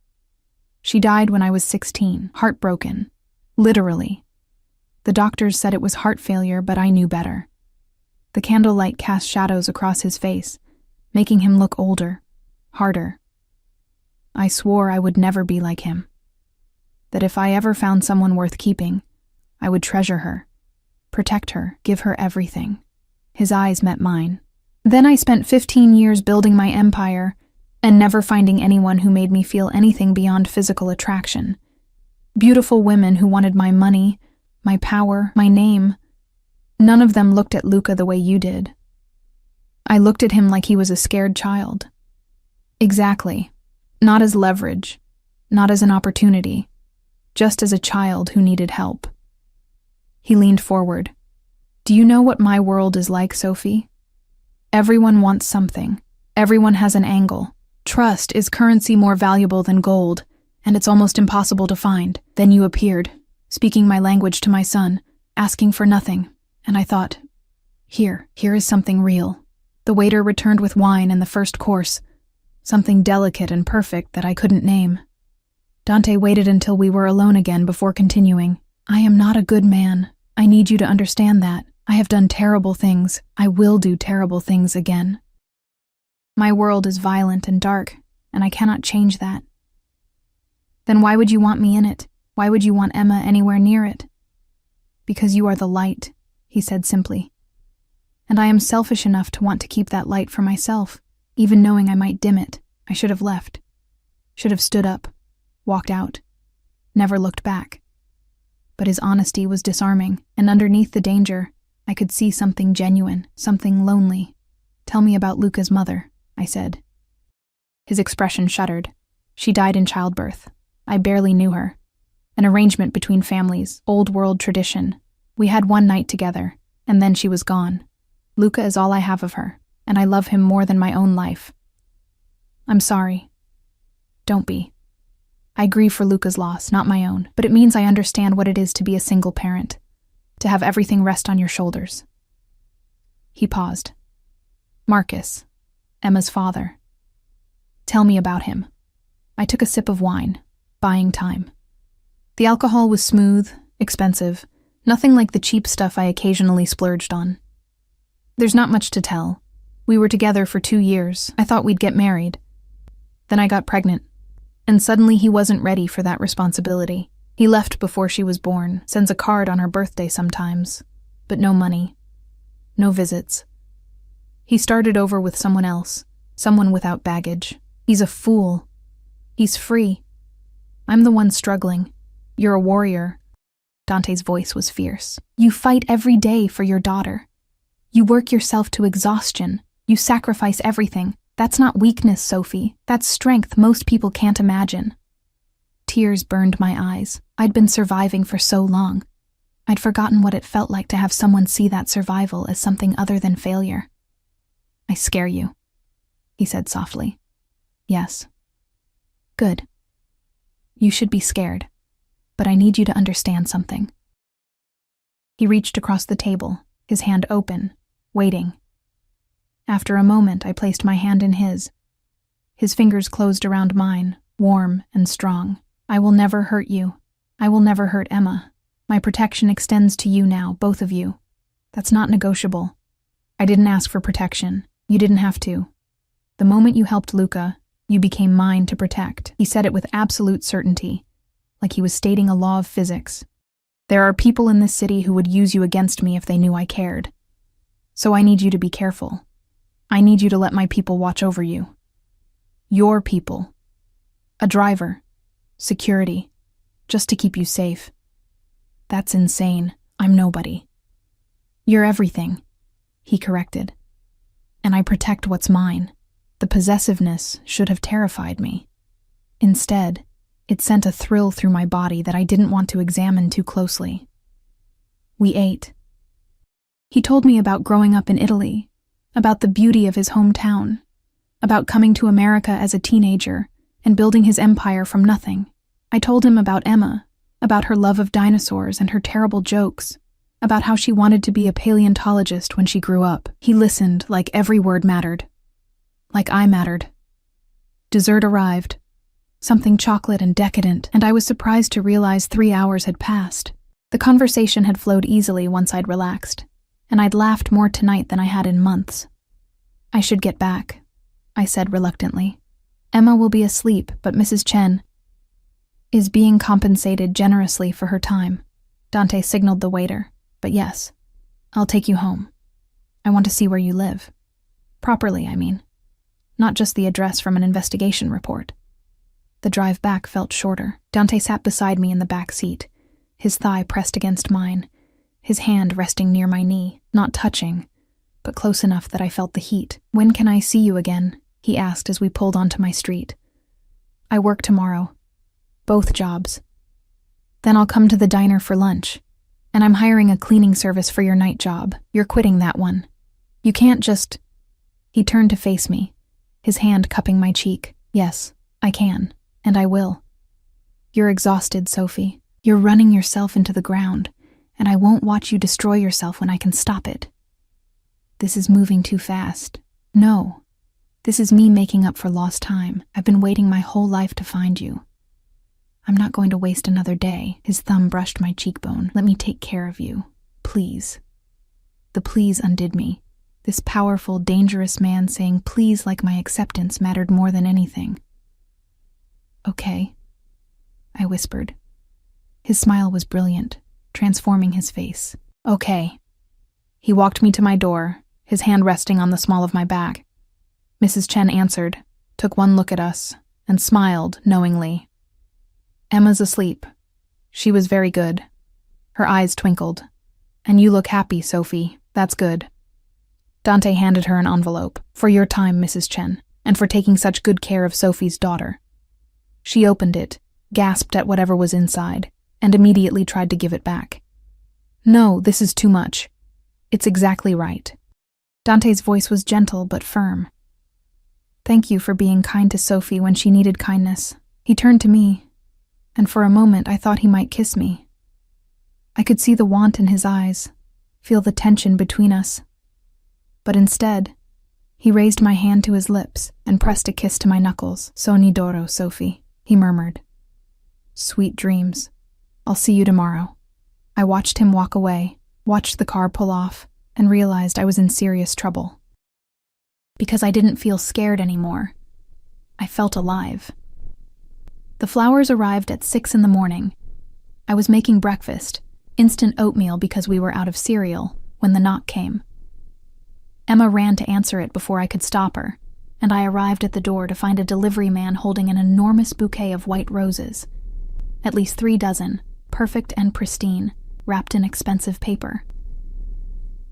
She died when I was 16, heartbroken, literally. The doctors said it was heart failure, but I knew better. The candlelight cast shadows across his face, making him look older, harder. I swore I would never be like him. That if I ever found someone worth keeping, I would treasure her, protect her, give her everything. His eyes met mine. Then I spent 15 years building my empire and never finding anyone who made me feel anything beyond physical attraction. Beautiful women who wanted my money, my power, my name. None of them looked at Luca the way you did. I looked at him like he was a scared child. Exactly. Not as leverage, not as an opportunity, just as a child who needed help. He leaned forward. Do you know what my world is like, Sophie? Everyone wants something. Everyone has an angle. Trust is currency more valuable than gold, and it's almost impossible to find. Then you appeared, speaking my language to my son, asking for nothing, and I thought, here is something real. The waiter returned with wine and the first course, something delicate and perfect that I couldn't name. Dante waited until we were alone again before continuing. I am not a good man. I need you to understand that. I have done terrible things. I will do terrible things again. My world is violent and dark, and I cannot change that. Then why would you want me in it? Why would you want Emma anywhere near it? Because you are the light, he said simply. And I am selfish enough to want to keep that light for myself, even knowing I might dim it. I should have left. Should have stood up, walked out, never looked back. But his honesty was disarming, and underneath the danger, I could see something genuine, something lonely. Tell me about Luca's mother, I said. His expression shuddered. She died in childbirth. I barely knew her. An arrangement between families, old world tradition. We had one night together, and then she was gone. Luca is all I have of her, and I love him more than my own life. I'm sorry. Don't be. I grieve for Luca's loss, not my own, but it means I understand what it is to be a single parent, to have everything rest on your shoulders. He paused. Marcus, Emma's father. Tell me about him. I took a sip of wine, buying time. The alcohol was smooth, expensive, nothing like the cheap stuff I occasionally splurged on. There's not much to tell. We were together for 2 years. I thought we'd get married. Then I got pregnant, and suddenly he wasn't ready for that responsibility. He left before she was born, sends a card on her birthday sometimes, but no money, no visits. He started over with someone else, someone without baggage. He's a fool. He's free. I'm the one struggling. You're a warrior. Dante's voice was fierce. You fight every day for your daughter. You work yourself to exhaustion. You sacrifice everything. That's not weakness, Sophie. That's strength most people can't imagine. Tears burned my eyes. I'd been surviving for so long. I'd forgotten what it felt like to have someone see that survival as something other than failure. I scare you, he said softly. Yes. Good. You should be scared, but I need you to understand something. He reached across the table, his hand open, waiting. After a moment, I placed my hand in his. His fingers closed around mine, warm and strong. I will never hurt you. I will never hurt Emma. My protection extends to you now, both of you. That's not negotiable. I didn't ask for protection. You didn't have to. The moment you helped Luca, you became mine to protect. He said it with absolute certainty, like he was stating a law of physics. There are people in this city who would use you against me if they knew I cared. So I need you to be careful. I need you to let my people watch over you. Your people. A driver. Security. Just to keep you safe. That's insane. I'm nobody. You're everything, he corrected. And I protect what's mine. The possessiveness should have terrified me. Instead, it sent a thrill through my body that I didn't want to examine too closely. We ate. He told me about growing up in Italy, about the beauty of his hometown, about coming to America as a teenager and building his empire from nothing. I told him about Emma, about her love of dinosaurs and her terrible jokes, about how she wanted to be a paleontologist when she grew up. He listened like every word mattered. Like I mattered. Dessert arrived. Something chocolate and decadent, and I was surprised to realize 3 hours had passed. The conversation had flowed easily once I'd relaxed, and I'd laughed more tonight than I had in months. I should get back, I said reluctantly. Emma will be asleep, but Mrs. Chen is being compensated generously for her time. Dante signaled the waiter, but yes, I'll take you home. I want to see where you live. Properly, I mean. Not just the address from an investigation report. The drive back felt shorter. Dante sat beside me in the back seat, his thigh pressed against mine, his hand resting near my knee, not touching, but close enough that I felt the heat. When can I see you again? He asked as we pulled onto my street. I work tomorrow. Both jobs. Then I'll come to the diner for lunch, and I'm hiring a cleaning service for your night job. You're quitting that one. You can't just... He turned to face me, his hand cupping my cheek. Yes, I can, and I will. You're exhausted, Sophie. You're running yourself into the ground, and I won't watch you destroy yourself when I can stop it. This is moving too fast. No. This is me making up for lost time. I've been waiting my whole life to find you. I'm not going to waste another day. His thumb brushed my cheekbone. Let me take care of you. Please. The please undid me. This powerful, dangerous man saying please like my acceptance mattered more than anything. Okay, I whispered. His smile was brilliant, transforming his face. Okay. He walked me to my door, his hand resting on the small of my back. Mrs. Chen answered, took one look at us, and smiled knowingly. Emma's asleep. She was very good. Her eyes twinkled. And you look happy, Sophie. That's good. Dante handed her an envelope. For your time, Mrs. Chen, and for taking such good care of Sophie's daughter. She opened it, gasped at whatever was inside, and immediately tried to give it back. No, this is too much. It's exactly right. Dante's voice was gentle but firm. Thank you for being kind to Sophie when she needed kindness. He turned to me, and for a moment I thought he might kiss me. I could see the want in his eyes, feel the tension between us. But instead, he raised my hand to his lips and pressed a kiss to my knuckles. Sogni d'oro, Sophie, he murmured. Sweet dreams. I'll see you tomorrow. I watched him walk away, watched the car pull off, and realized I was in serious trouble. Because I didn't feel scared anymore. I felt alive. The flowers arrived at 6 in the morning. I was making breakfast, instant oatmeal because we were out of cereal, when the knock came. Emma ran to answer it before I could stop her, and I arrived at the door to find a delivery man holding an enormous bouquet of white roses. At least 3 dozen, perfect and pristine, wrapped in expensive paper.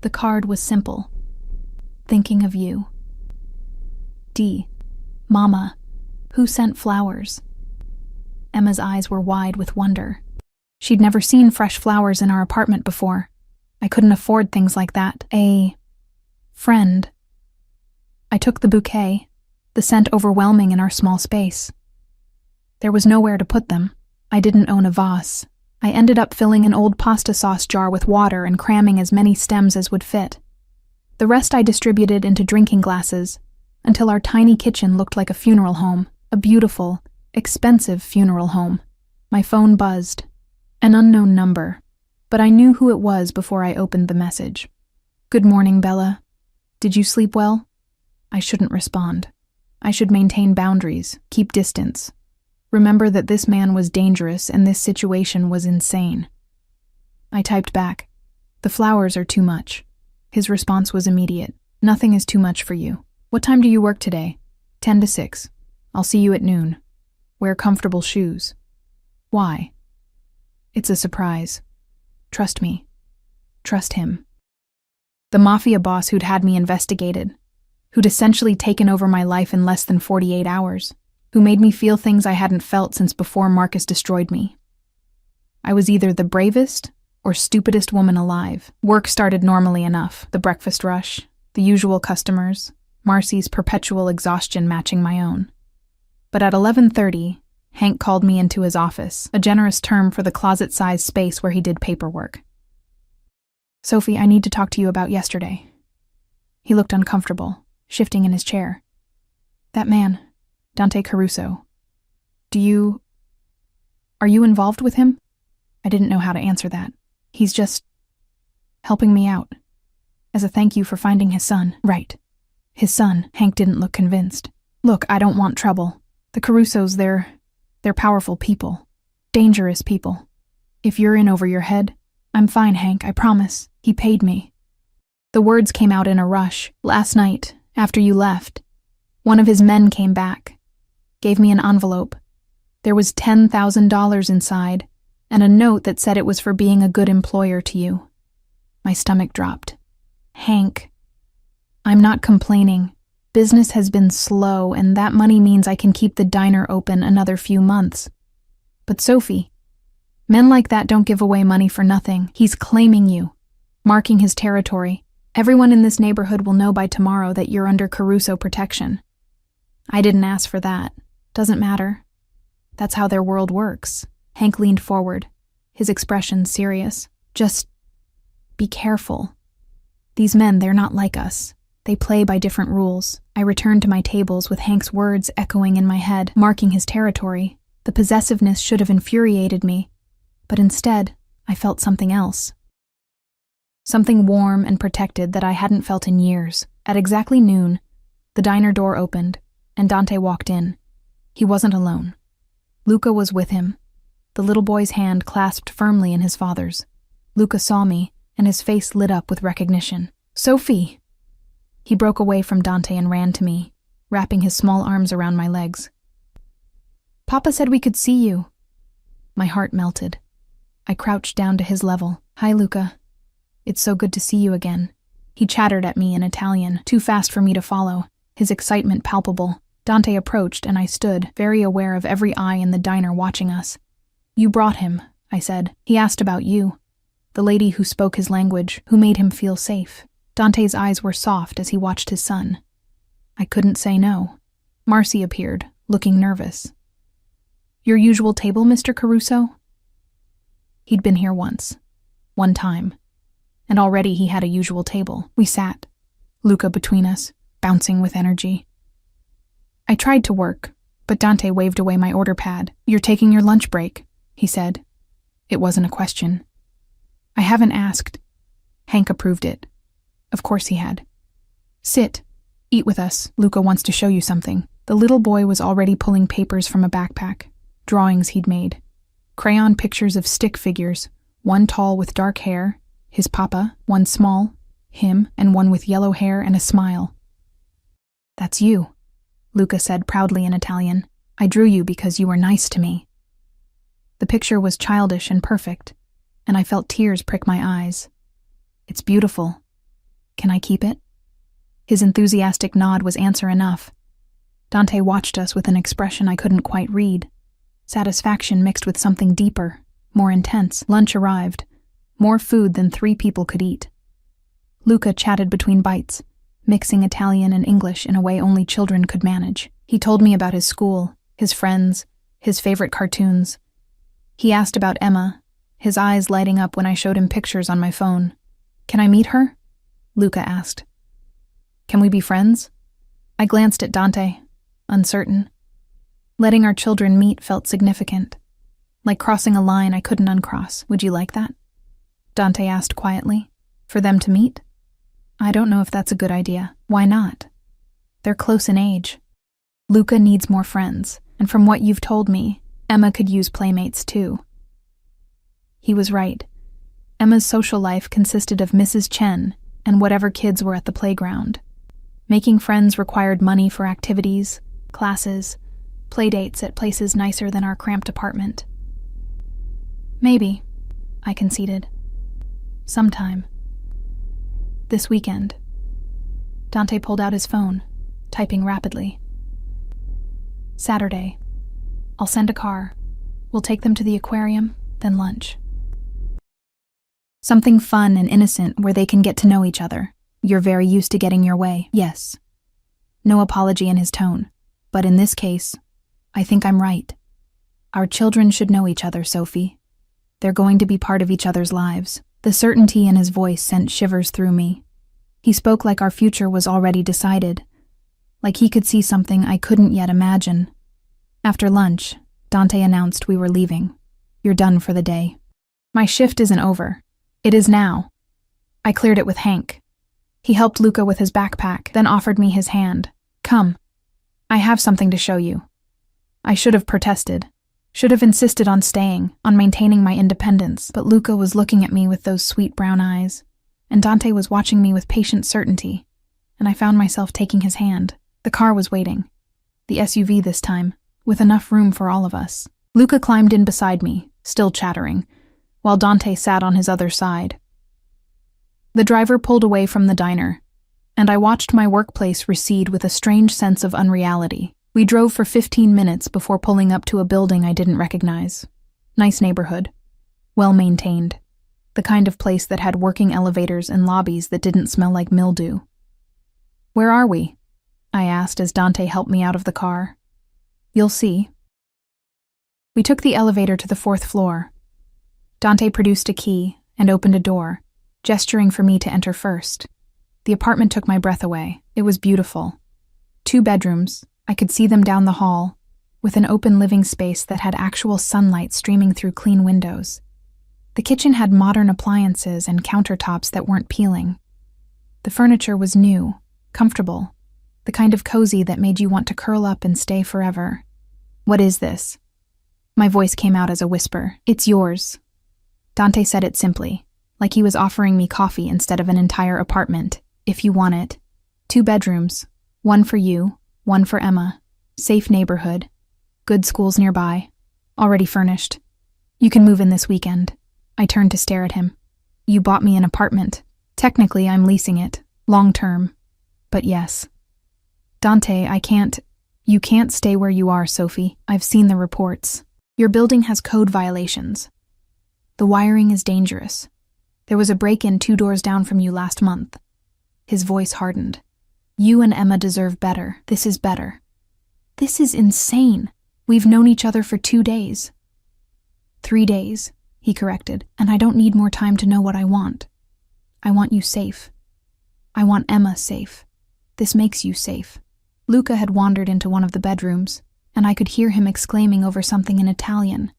The card was simple. Thinking of you. D. Mama, who sent flowers? Emma's eyes were wide with wonder. She'd never seen fresh flowers in our apartment before. I couldn't afford things like that. A friend. I took the bouquet, the scent overwhelming in our small space. There was nowhere to put them. I didn't own a vase. I ended up filling an old pasta sauce jar with water and cramming as many stems as would fit. The rest I distributed into drinking glasses, until our tiny kitchen looked like a funeral home, a beautiful, expensive funeral home. My phone buzzed. An unknown number, but I knew who it was before I opened the message. "Good morning, Bella. Did you sleep well?" I shouldn't respond. I should maintain boundaries, keep distance. Remember that this man was dangerous and this situation was insane. I typed back, "The flowers are too much." His response was immediate. "Nothing is too much for you. What time do you work today?" 10 to 6. "I'll see you at noon. Wear comfortable shoes." Why? It's a surprise. Trust me. Trust him. The Mafia boss who'd had me investigated, who'd essentially taken over my life in less than 48 hours, who made me feel things I hadn't felt since before Marcus destroyed me. I was either the bravest or stupidest woman alive. Work started normally enough, the breakfast rush, the usual customers, Marcy's perpetual exhaustion matching my own. But at 11:30, Hank called me into his office, a generous term for the closet-sized space where he did paperwork. "Sophie, I need to talk to you about yesterday." He looked uncomfortable, shifting in his chair. "That man, Dante Caruso. Are you involved with him?" I didn't know how to answer that. "He's just helping me out. As a thank you for finding his son." "Right. His son." Hank didn't look convinced. "Look, I don't want trouble. The Carusos, they're powerful people. Dangerous people. If you're in over your head, I'm fine, Hank, I promise. He paid me." The words came out in a rush. "Last night, after you left, one of his men came back, gave me an envelope. There was $10,000 inside, and a note that said it was for being a good employer to you." My stomach dropped. "Hank, I'm not complaining. Business has been slow, and that money means I can keep the diner open another few months. But Sophie, men like that don't give away money for nothing. He's claiming you, marking his territory. Everyone in this neighborhood will know by tomorrow that you're under Caruso protection. I didn't ask for that. Doesn't matter. That's how their world works." Hank leaned forward, his expression serious. "Just be careful. These men, they're not like us. They play by different rules." I returned to my tables with Hank's words echoing in my head, marking his territory. The possessiveness should have infuriated me, but instead, I felt something else. Something warm and protected that I hadn't felt in years. At exactly noon, the diner door opened, and Dante walked in. He wasn't alone. Luca was with him, the little boy's hand clasped firmly in his father's. Luca saw me, and his face lit up with recognition. "Sophie!" He broke away from Dante and ran to me, wrapping his small arms around my legs. "Papa said we could see you." My heart melted. I crouched down to his level. "Hi, Luca. It's so good to see you again." He chattered at me in Italian, too fast for me to follow, his excitement palpable. Dante approached, and I stood, very aware of every eye in the diner watching us. "You brought him," I said. "He asked about you. The lady who spoke his language, who made him feel safe." Dante's eyes were soft as he watched his son. I couldn't say no. Marcy appeared, looking nervous. "Your usual table, Mr. Caruso?" He'd been here once. One time. And already he had a usual table. We sat, Luca between us, bouncing with energy. I tried to work, but Dante waved away my order pad. "You're taking your lunch break," he said. It wasn't a question. "I haven't asked." Hank approved it. Of course he had. "Sit. Eat with us. Luca wants to show you something." The little boy was already pulling papers from a backpack, drawings he'd made. Crayon pictures of stick figures, one tall with dark hair, his papa, one small, him, and one with yellow hair and a smile. "That's you," Luca said proudly in Italian. "I drew you because you were nice to me." The picture was childish and perfect, and I felt tears prick my eyes. "It's beautiful. Can I keep it?" His enthusiastic nod was answer enough. Dante watched us with an expression I couldn't quite read. Satisfaction mixed with something deeper, more intense. Lunch arrived. More food than 3 people could eat. Luca chatted between bites, mixing Italian and English in a way only children could manage. He told me about his school, his friends, his favorite cartoons. He asked about Emma, his eyes lighting up when I showed him pictures on my phone. "Can I meet her?" Luca asked. "Can we be friends?" I glanced at Dante, uncertain. Letting our children meet felt significant, like crossing a line I couldn't uncross. "Would you like that?" Dante asked quietly. "For them to meet?" "I don't know if that's a good idea." "Why not?" "They're close in age. Luca needs more friends, and from what you've told me, Emma could use playmates too." He was right. Emma's social life consisted of Mrs. Chen and whatever kids were at the playground. Making friends required money for activities, classes, playdates at places nicer than our cramped apartment. "Maybe," I conceded. "Sometime. This weekend." Dante pulled out his phone, typing rapidly. "Saturday. I'll send a car. We'll take them to the aquarium, then lunch. Something fun and innocent where they can get to know each other. You're very used to getting your way." "Yes." No apology in his tone, but in this case, I think I'm right. Our children should know each other, Sophie. They're going to be part of each other's lives. The certainty in his voice sent shivers through me. He spoke like our future was already decided, like he could see something I couldn't yet imagine. After lunch, Dante announced we were leaving. "You're done for the day." "My shift isn't over. It is now." I cleared it with Hank. He helped Luca with his backpack, then offered me his hand. "Come. I have something to show you." I should have protested, should have insisted on staying, on maintaining my independence, but Luca was looking at me with those sweet brown eyes, and Dante was watching me with patient certainty, and I found myself taking his hand. The car was waiting. The SUV this time, with enough room for all of us. Luca climbed in beside me, still chattering, while Dante sat on his other side. The driver pulled away from the diner, and I watched my workplace recede with a strange sense of unreality. We drove for 15 minutes before pulling up to a building I didn't recognize. Nice neighborhood. Well-maintained. The kind of place that had working elevators and lobbies that didn't smell like mildew. "Where are we?" I asked as Dante helped me out of the car. "You'll see." We took the elevator to the 4th floor. Dante produced a key and opened a door, gesturing for me to enter first. The apartment took my breath away. It was beautiful. 2 bedrooms. I could see them down the hall, with an open living space that had actual sunlight streaming through clean windows. The kitchen had modern appliances and countertops that weren't peeling. The furniture was new, comfortable, the kind of cozy that made you want to curl up and stay forever. "What is this?" My voice came out as a whisper. "It's yours." Dante said it simply, like he was offering me coffee instead of an entire apartment. "If you want it. 2 bedrooms, 1 for you, 1 for Emma. Safe neighborhood. Good schools nearby. Already furnished. You can move in this weekend." I turned to stare at him. "You bought me an apartment. Technically, I'm leasing it. Long term. But yes." "Dante, You can't stay where you are, Sophie. I've seen the reports. Your building has code violations. The wiring is dangerous. There was a break-in 2 doors down from you last month." His voice hardened. "You and Emma deserve better. This is better." "This is insane. We've known each other for 2 days. 3 days, he corrected, "and I don't need more time to know what I want. I want you safe. I want Emma safe. This makes you safe." Luca had wandered into one of the bedrooms, and I could hear him exclaiming over something in Italian.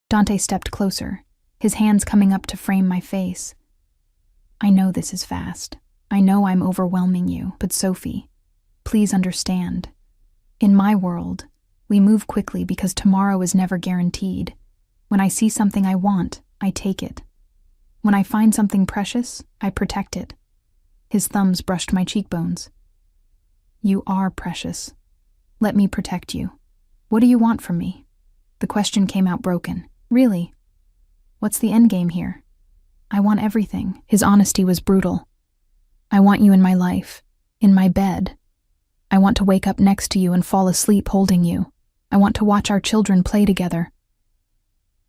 Dante stepped closer, his hands coming up to frame my face. "I know this is fast. I know I'm overwhelming you, but Sophie, please understand. In my world, we move quickly because tomorrow is never guaranteed. When I see something I want, I take it. When I find something precious, I protect it." His thumbs brushed my cheekbones. "You are precious. Let me protect you. What do you want from me?" The question came out broken. "Really? What's the endgame here?" "I want everything." His honesty was brutal. "I want you in my life, in my bed. I want to wake up next to you and fall asleep holding you. I want to watch our children play together."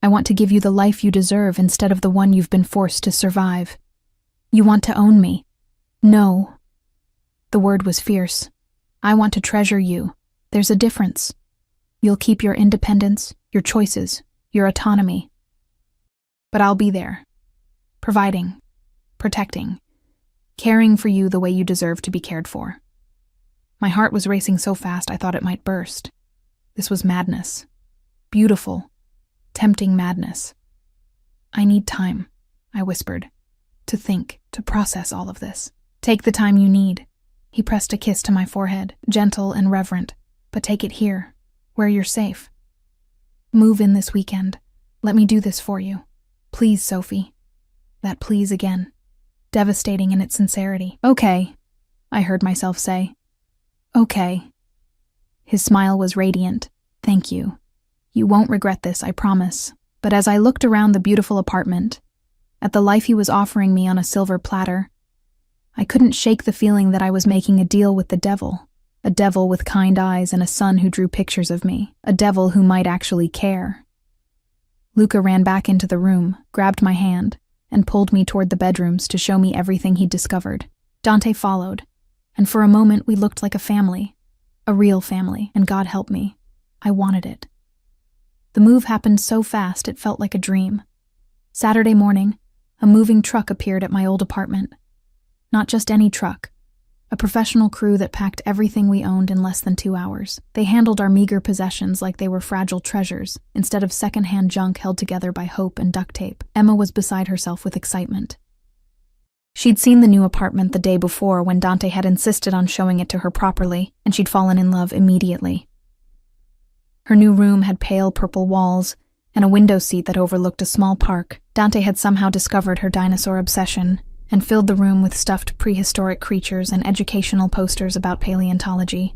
I want to give you the life you deserve instead of the one you've been forced to survive. You want to own me. No. The word was fierce. I want to treasure you. There's a difference. You'll keep your independence, your choices, your autonomy. But I'll be there, providing, protecting, caring for you the way you deserve to be cared for. My heart was racing so fast I thought it might burst. This was madness. Beautiful, tempting madness. I need time, I whispered, to think, to process all of this. Take the time you need. He pressed a kiss to my forehead, gentle and reverent, but take it here, where you're safe. Move in this weekend. Let me do this for you. Please, Sophie. That please again, devastating in its sincerity. Okay, I heard myself say. Okay. His smile was radiant. Thank you. You won't regret this, I promise. But as I looked around the beautiful apartment, at the life he was offering me on a silver platter, I couldn't shake the feeling that I was making a deal with the devil. A devil with kind eyes and a son who drew pictures of me. A devil who might actually care. Luca ran back into the room, grabbed my hand, and pulled me toward the bedrooms to show me everything he'd discovered. Dante followed, and for a moment we looked like a family. A real family, and God help me, I wanted it. The move happened so fast it felt like a dream. Saturday morning, a moving truck appeared at my old apartment. Not just any truck. A professional crew that packed everything we owned in less than 2 hours. They handled our meager possessions like they were fragile treasures, instead of secondhand junk held together by hope and duct tape. Emma was beside herself with excitement. She'd seen the new apartment the day before when Dante had insisted on showing it to her properly, and she'd fallen in love immediately. Her new room had pale purple walls and a window seat that overlooked a small park. Dante had somehow discovered her dinosaur obsession and filled the room with stuffed prehistoric creatures and educational posters about paleontology.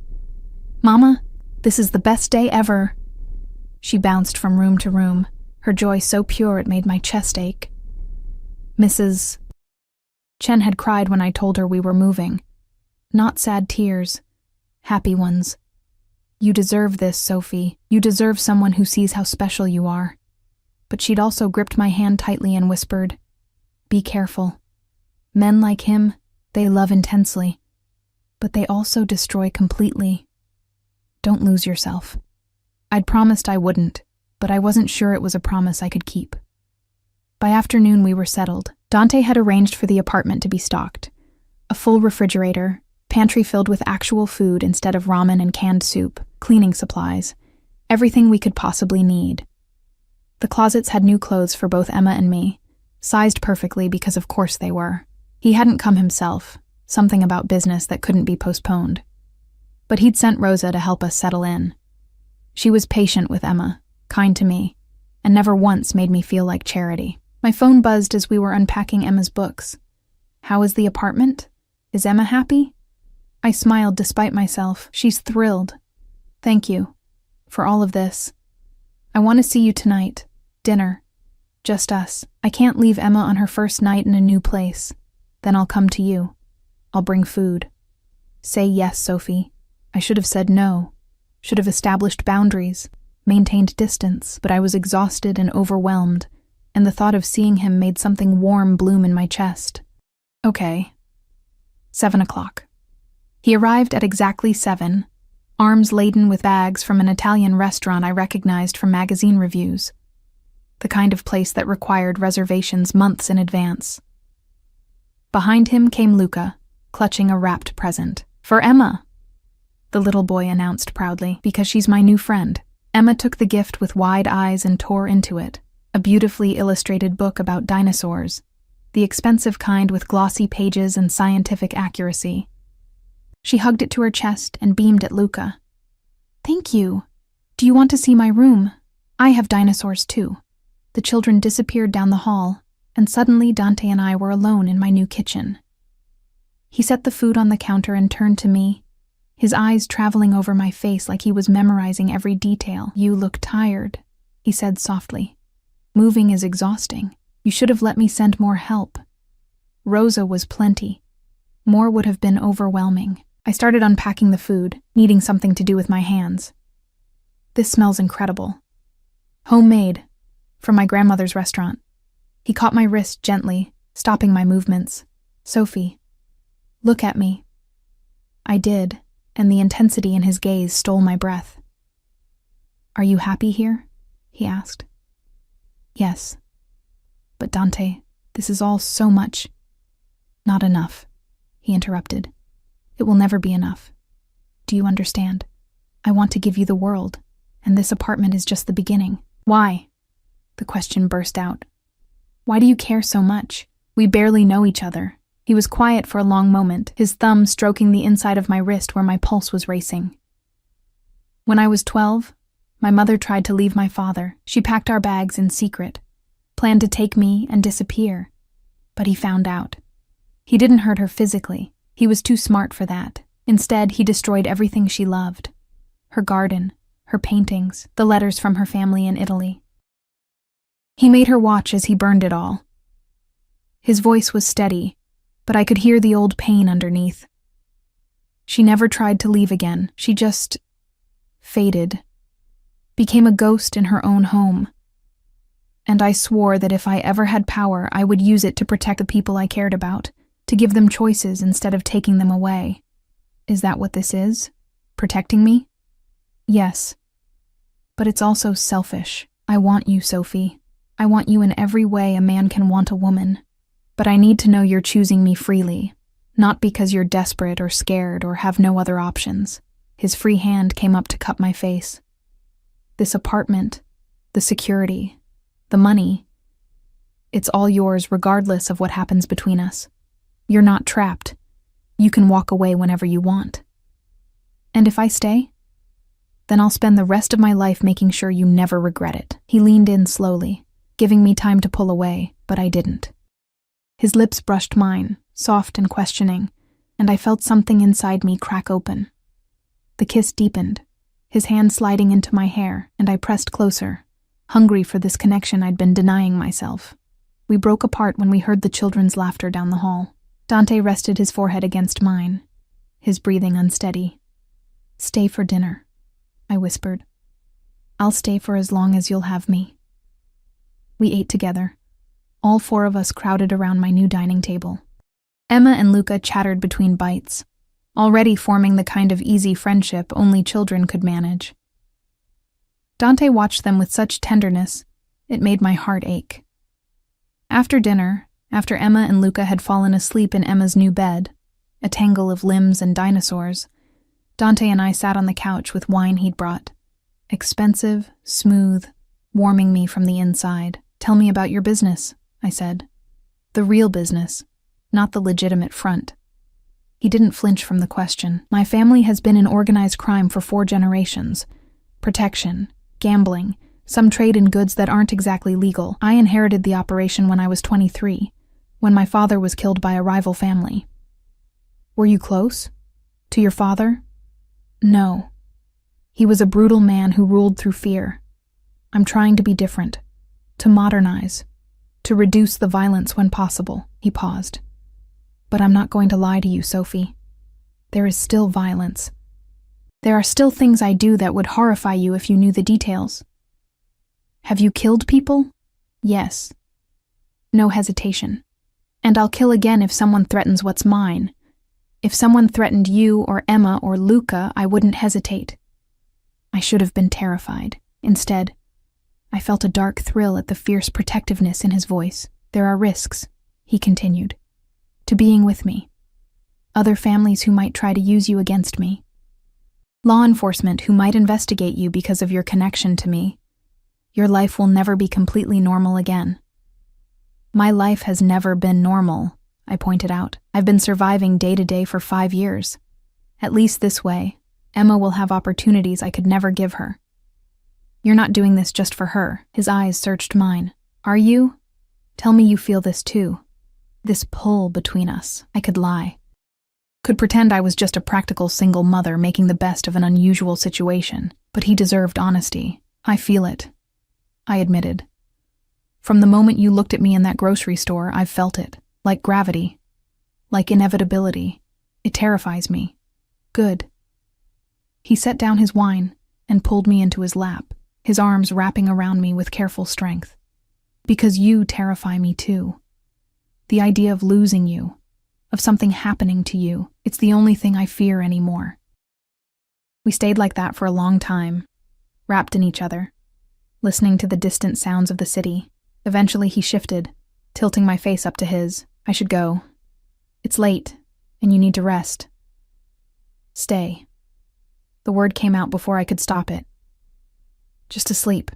Mama, this is the best day ever. She bounced from room to room, her joy so pure it made my chest ache. Mrs. Chen had cried when I told her we were moving. Not sad tears, happy ones. You deserve this, Sophie. You deserve someone who sees how special you are. But she'd also gripped my hand tightly and whispered, Be careful. Men like him, they love intensely, but they also destroy completely. Don't lose yourself. I'd promised I wouldn't, but I wasn't sure it was a promise I could keep. By afternoon we were settled. Dante had arranged for the apartment to be stocked. A full refrigerator, pantry filled with actual food instead of ramen and canned soup, cleaning supplies, everything we could possibly need. The closets had new clothes for both Emma and me, sized perfectly because of course they were. He hadn't come himself, something about business that couldn't be postponed. But he'd sent Rosa to help us settle in. She was patient with Emma, kind to me, and never once made me feel like charity. My phone buzzed as we were unpacking Emma's books. How is the apartment? Is Emma happy? I smiled despite myself. She's thrilled. Thank you for all of this. I want to see you tonight. Dinner. Just us. I can't leave Emma on her first night in a new place. Then I'll come to you. I'll bring food. Say yes, Sophie. I should have said no. Should have established boundaries, maintained distance, but I was exhausted and overwhelmed, and the thought of seeing him made something warm bloom in my chest. Okay. 7 o'clock. He arrived at exactly 7, arms laden with bags from an Italian restaurant I recognized from magazine reviews. The kind of place that required reservations months in advance. Behind him came Luca, clutching a wrapped present. For Emma, the little boy announced proudly, because she's my new friend. Emma took the gift with wide eyes and tore into it. A beautifully illustrated book about dinosaurs, the expensive kind with glossy pages and scientific accuracy. She hugged it to her chest and beamed at Luca. Thank you. Do you want to see my room? I have dinosaurs too. The children disappeared down the hall, and suddenly Dante and I were alone in my new kitchen. He set the food on the counter and turned to me, his eyes traveling over my face like he was memorizing every detail. You look tired, he said softly. Moving is exhausting. You should have let me send more help. Rosa was plenty. More would have been overwhelming. I started unpacking the food, needing something to do with my hands. This smells incredible. Homemade. from my grandmother's restaurant. He caught my wrist gently, stopping my movements. "Sophie, look at me." I did, and the intensity in his gaze stole my breath. "Are you happy here?" he asked. "Yes. But Dante, this is all so much." "Not enough," he interrupted. "It will never be enough. Do you understand? I want to give you the world, and this apartment is just the beginning." "Why?" The question burst out. "Why do you care so much? We barely know each other." He was quiet for a long moment, his thumb stroking the inside of my wrist where my pulse was racing. "When I was 12, my mother tried to leave my father. She packed our bags in secret, planned to take me and disappear. But he found out. He didn't hurt her physically. He was too smart for that. Instead, he destroyed everything she loved. Her garden, her paintings, the letters from her family in Italy. He made her watch as he burned it all. His voice was steady, but I could hear the old pain underneath. She never tried to leave again. She just faded, became a ghost in her own home. And I swore that if I ever had power, I would use it to protect the people I cared about, to give them choices instead of taking them away. Is that what this is? Protecting me? Yes. But it's also selfish. I want you, Sophie. I want you in every way a man can want a woman. But I need to know you're choosing me freely, not because you're desperate or scared or have no other options. His free hand came up to cup my face. This apartment, the security, the money, it's all yours regardless of what happens between us. You're not trapped. You can walk away whenever you want. And if I stay, then I'll spend the rest of my life making sure you never regret it. He leaned in slowly, giving me time to pull away, but I didn't. His lips brushed mine, soft and questioning, and I felt something inside me crack open. The kiss deepened, his hand sliding into my hair, and I pressed closer, hungry for this connection I'd been denying myself. We broke apart when we heard the children's laughter down the hall. Dante rested his forehead against mine, his breathing unsteady. "Stay for dinner," I whispered. "I'll stay for as long as you'll have me." We ate together, all four of us crowded around my new dining table. Emma and Luca chattered between bites, already forming the kind of easy friendship only children could manage. Dante watched them with such tenderness, it made my heart ache. After dinner, after Emma and Luca had fallen asleep in Emma's new bed, a tangle of limbs and dinosaurs, Dante and I sat on the couch with wine he'd brought. Expensive, smooth, warming me from the inside. "Tell me about your business," I said. "The real business, not the legitimate front." He didn't flinch from the question. "My family has been in organized crime for 4 generations. Protection, gambling, some trade in goods that aren't exactly legal. I inherited the operation when I was 23, when my father was killed by a rival family." "Were you close? To your father?" "No. He was a brutal man who ruled through fear. I'm trying to be different, to modernize, to reduce the violence when possible." He paused. "But I'm not going to lie to you, Sophie. There is still violence. There are still things I do that would horrify you if you knew the details." "Have you killed people?" "Yes." No hesitation. "And I'll kill again if someone threatens what's mine. If someone threatened you or Emma or Luca, I wouldn't hesitate." I should have been terrified. Instead, I felt a dark thrill at the fierce protectiveness in his voice. "There are risks," he continued, "to being with me. Other families who might try to use you against me. Law enforcement who might investigate you because of your connection to me. Your life will never be completely normal again." "My life has never been normal," I pointed out. "I've been surviving day to day for 5 years. At least this way, Emma will have opportunities I could never give her." "You're not doing this just for her." His eyes searched mine. "Are you? Tell me you feel this too. This pull between us." I could lie. Could pretend I was just a practical single mother making the best of an unusual situation. But he deserved honesty. "I feel it," I admitted. "From the moment you looked at me in that grocery store, I've felt it. Like gravity. Like inevitability. It terrifies me." "Good." He set down his wine and pulled me into his lap, his arms wrapping around me with careful strength. Because you terrify me too. The idea of losing you, of something happening to you, it's the only thing I fear anymore. We stayed like that for a long time, wrapped in each other, listening to the distant sounds of the city. Eventually he shifted, tilting my face up to his. I should go. It's late, and you need to rest. Stay. The word came out before I could stop it. Just to sleep.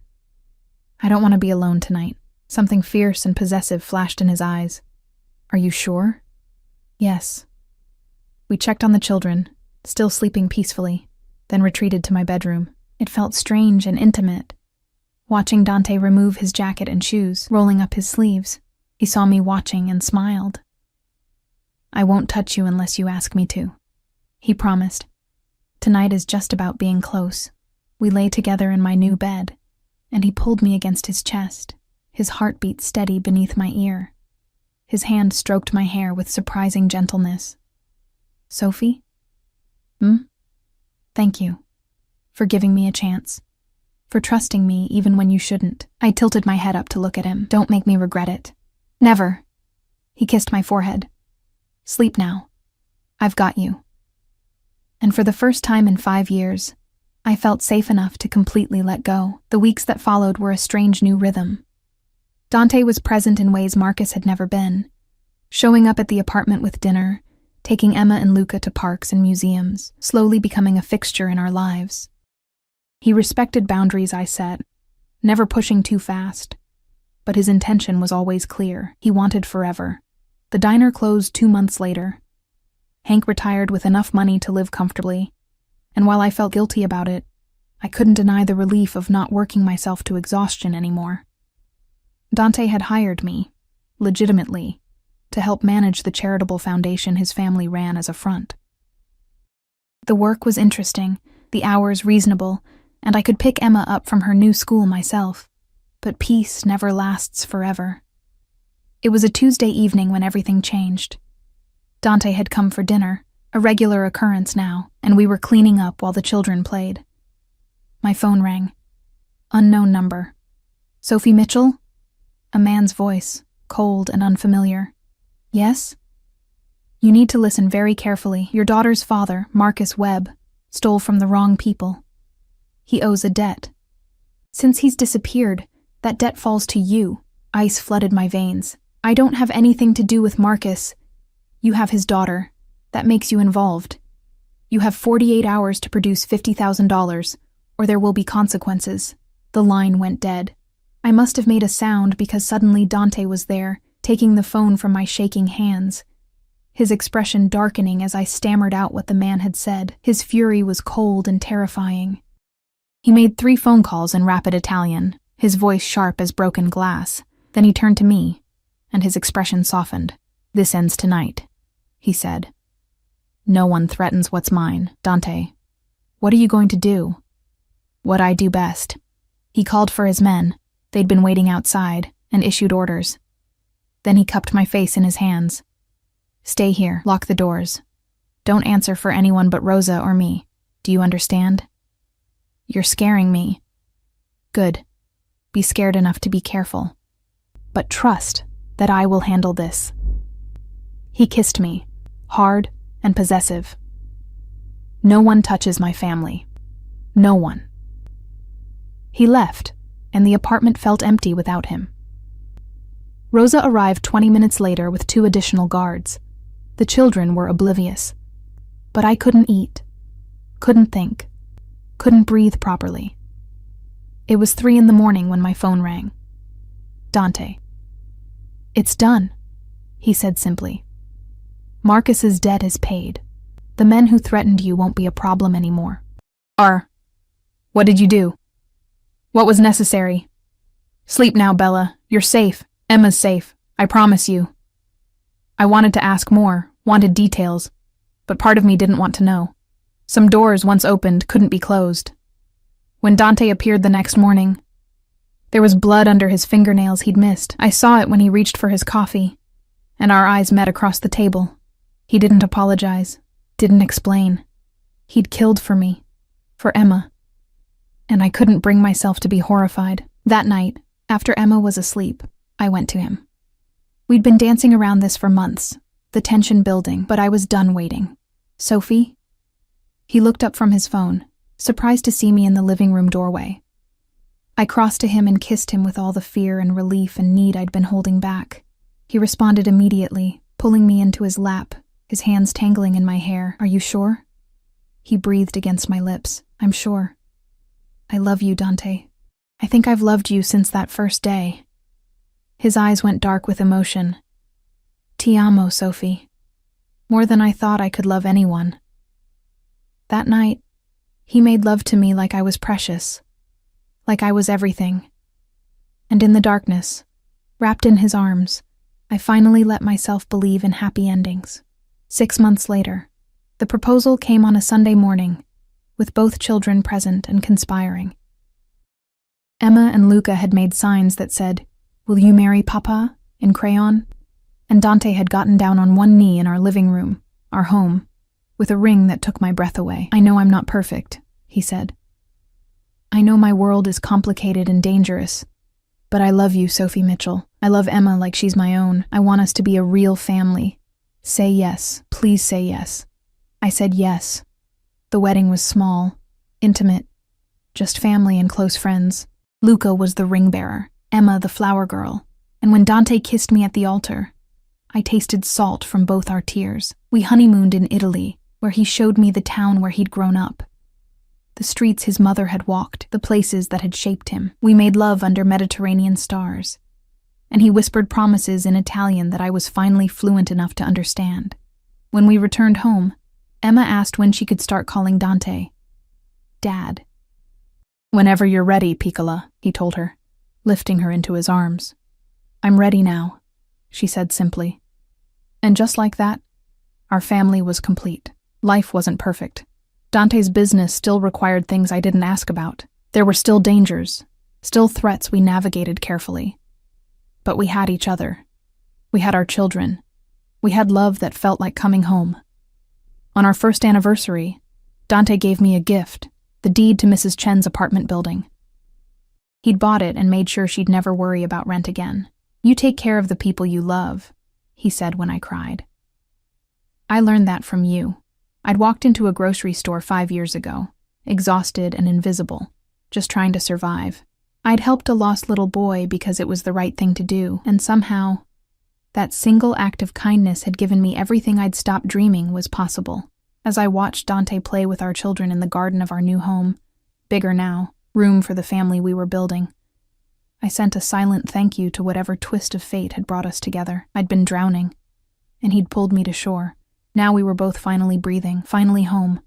I don't want to be alone tonight. Something fierce and possessive flashed in his eyes. Are you sure? Yes. We checked on the children, still sleeping peacefully, then retreated to my bedroom. It felt strange and intimate. Watching Dante remove his jacket and shoes, rolling up his sleeves, he saw me watching and smiled. I won't touch you unless you ask me to, he promised. Tonight is just about being close. We lay together in my new bed, and he pulled me against his chest, his heartbeat steady beneath my ear. His hand stroked my hair with surprising gentleness. Sophie? Thank you. For giving me a chance. For trusting me even when you shouldn't. I tilted my head up to look at him. Don't make me regret it. Never. He kissed my forehead. Sleep now. I've got you. And for the first time in 5 years, I felt safe enough to completely let go. The weeks that followed were a strange new rhythm. Dante was present in ways Marcus had never been, showing up at the apartment with dinner, taking Emma and Luca to parks and museums, slowly becoming a fixture in our lives. He respected boundaries I set, never pushing too fast, but his intention was always clear. He wanted forever. The diner closed 2 months later. Hank retired with enough money to live comfortably, and while I felt guilty about it, I couldn't deny the relief of not working myself to exhaustion anymore. Dante had hired me, legitimately, to help manage the charitable foundation his family ran as a front. The work was interesting, the hours reasonable, and I could pick Emma up from her new school myself. But peace never lasts forever. It was a Tuesday evening when everything changed. Dante had come for dinner, a regular occurrence now, and we were cleaning up while the children played. My phone rang. Unknown number. Sophie Mitchell? A man's voice, cold and unfamiliar. Yes? You need to listen very carefully. Your daughter's father, Marcus Webb, stole from the wrong people. He owes a debt. Since he's disappeared, that debt falls to you. Ice flooded my veins. I don't have anything to do with Marcus. You have his daughter. That makes you involved. You have 48 hours to produce $50,000, or there will be consequences. The line went dead. I must have made a sound because suddenly Dante was there, taking the phone from my shaking hands. His expression darkening as I stammered out what the man had said. His fury was cold and terrifying. He made 3 phone calls in rapid Italian, his voice sharp as broken glass. Then he turned to me, and his expression softened. This ends tonight, he said. No one threatens what's mine. Dante, what are you going to do? What I do best. He called for his men. They'd been waiting outside, and issued orders. Then he cupped my face in his hands. Stay here. Lock the doors. Don't answer for anyone but Rosa or me. Do you understand? You're scaring me. Good. Be scared enough to be careful. But trust that I will handle this. He kissed me, hard and possessive. No one touches my family. No one. He left, and the apartment felt empty without him. Rosa arrived 20 minutes later with 2 additional guards. The children were oblivious. But I couldn't eat, couldn't think, couldn't breathe properly. It was 3 in the morning when my phone rang. Dante. It's done, he said simply. Marcus's debt is paid. The men who threatened you won't be a problem anymore. What did you do? What was necessary? Sleep now, Bella. You're safe. Emma's safe. I promise you. I wanted to ask more, wanted details, but part of me didn't want to know. Some doors, once opened, couldn't be closed. When Dante appeared the next morning, there was blood under his fingernails he'd missed. I saw it when he reached for his coffee, and our eyes met across the table. He didn't apologize, didn't explain. He'd killed for me, for Emma. And I couldn't bring myself to be horrified. That night, after Emma was asleep, I went to him. We'd been dancing around this for months, the tension building, but I was done waiting. Sophie? He looked up from his phone, surprised to see me in the living room doorway. I crossed to him and kissed him with all the fear and relief and need I'd been holding back. He responded immediately, pulling me into his lap, his hands tangling in my hair. Are you sure? He breathed against my lips. I'm sure. I love you, Dante. I think I've loved you since that first day. His eyes went dark with emotion. Ti amo, Sophie. More than I thought I could love anyone. That night, he made love to me like I was precious, like I was everything. And in the darkness, wrapped in his arms, I finally let myself believe in happy endings. 6 months later, the proposal came on a Sunday morning, with both children present and conspiring. Emma and Luca had made signs that said, "Will you marry Papa?" in crayon, and Dante had gotten down on one knee in our living room, our home, with a ring that took my breath away. "I know I'm not perfect," he said. "I know my world is complicated and dangerous, but I love you, Sophie Mitchell. I love Emma like she's my own. I want us to be a real family. Say yes, please say yes." I said yes. The wedding was small, intimate, just family and close friends. Luca was the ring bearer, Emma the flower girl, and when Dante kissed me at the altar, I tasted salt from both our tears. We honeymooned in Italy, where he showed me the town where he'd grown up, the streets his mother had walked, the places that had shaped him. We made love under Mediterranean stars, and he whispered promises in Italian that I was finally fluent enough to understand. When we returned home, Emma asked when she could start calling Dante Dad. "Whenever you're ready, Piccola," he told her, lifting her into his arms. "I'm ready now," she said simply. And just like that, our family was complete. Life wasn't perfect. Dante's business still required things I didn't ask about. There were still dangers, still threats we navigated carefully. But we had each other. We had our children. We had love that felt like coming home. On our first anniversary, Dante gave me a gift, the deed to Mrs. Chen's apartment building. He'd bought it and made sure she'd never worry about rent again. "You take care of the people you love," he said when I cried. I learned that from you. I'd walked into a grocery store 5 years ago, exhausted and invisible, just trying to survive. I'd helped a lost little boy because it was the right thing to do, and somehow, that single act of kindness had given me everything I'd stopped dreaming was possible. As I watched Dante play with our children in the garden of our new home, bigger now, room for the family we were building, I sent a silent thank you to whatever twist of fate had brought us together. I'd been drowning, and he'd pulled me to shore. Now we were both finally breathing, finally home.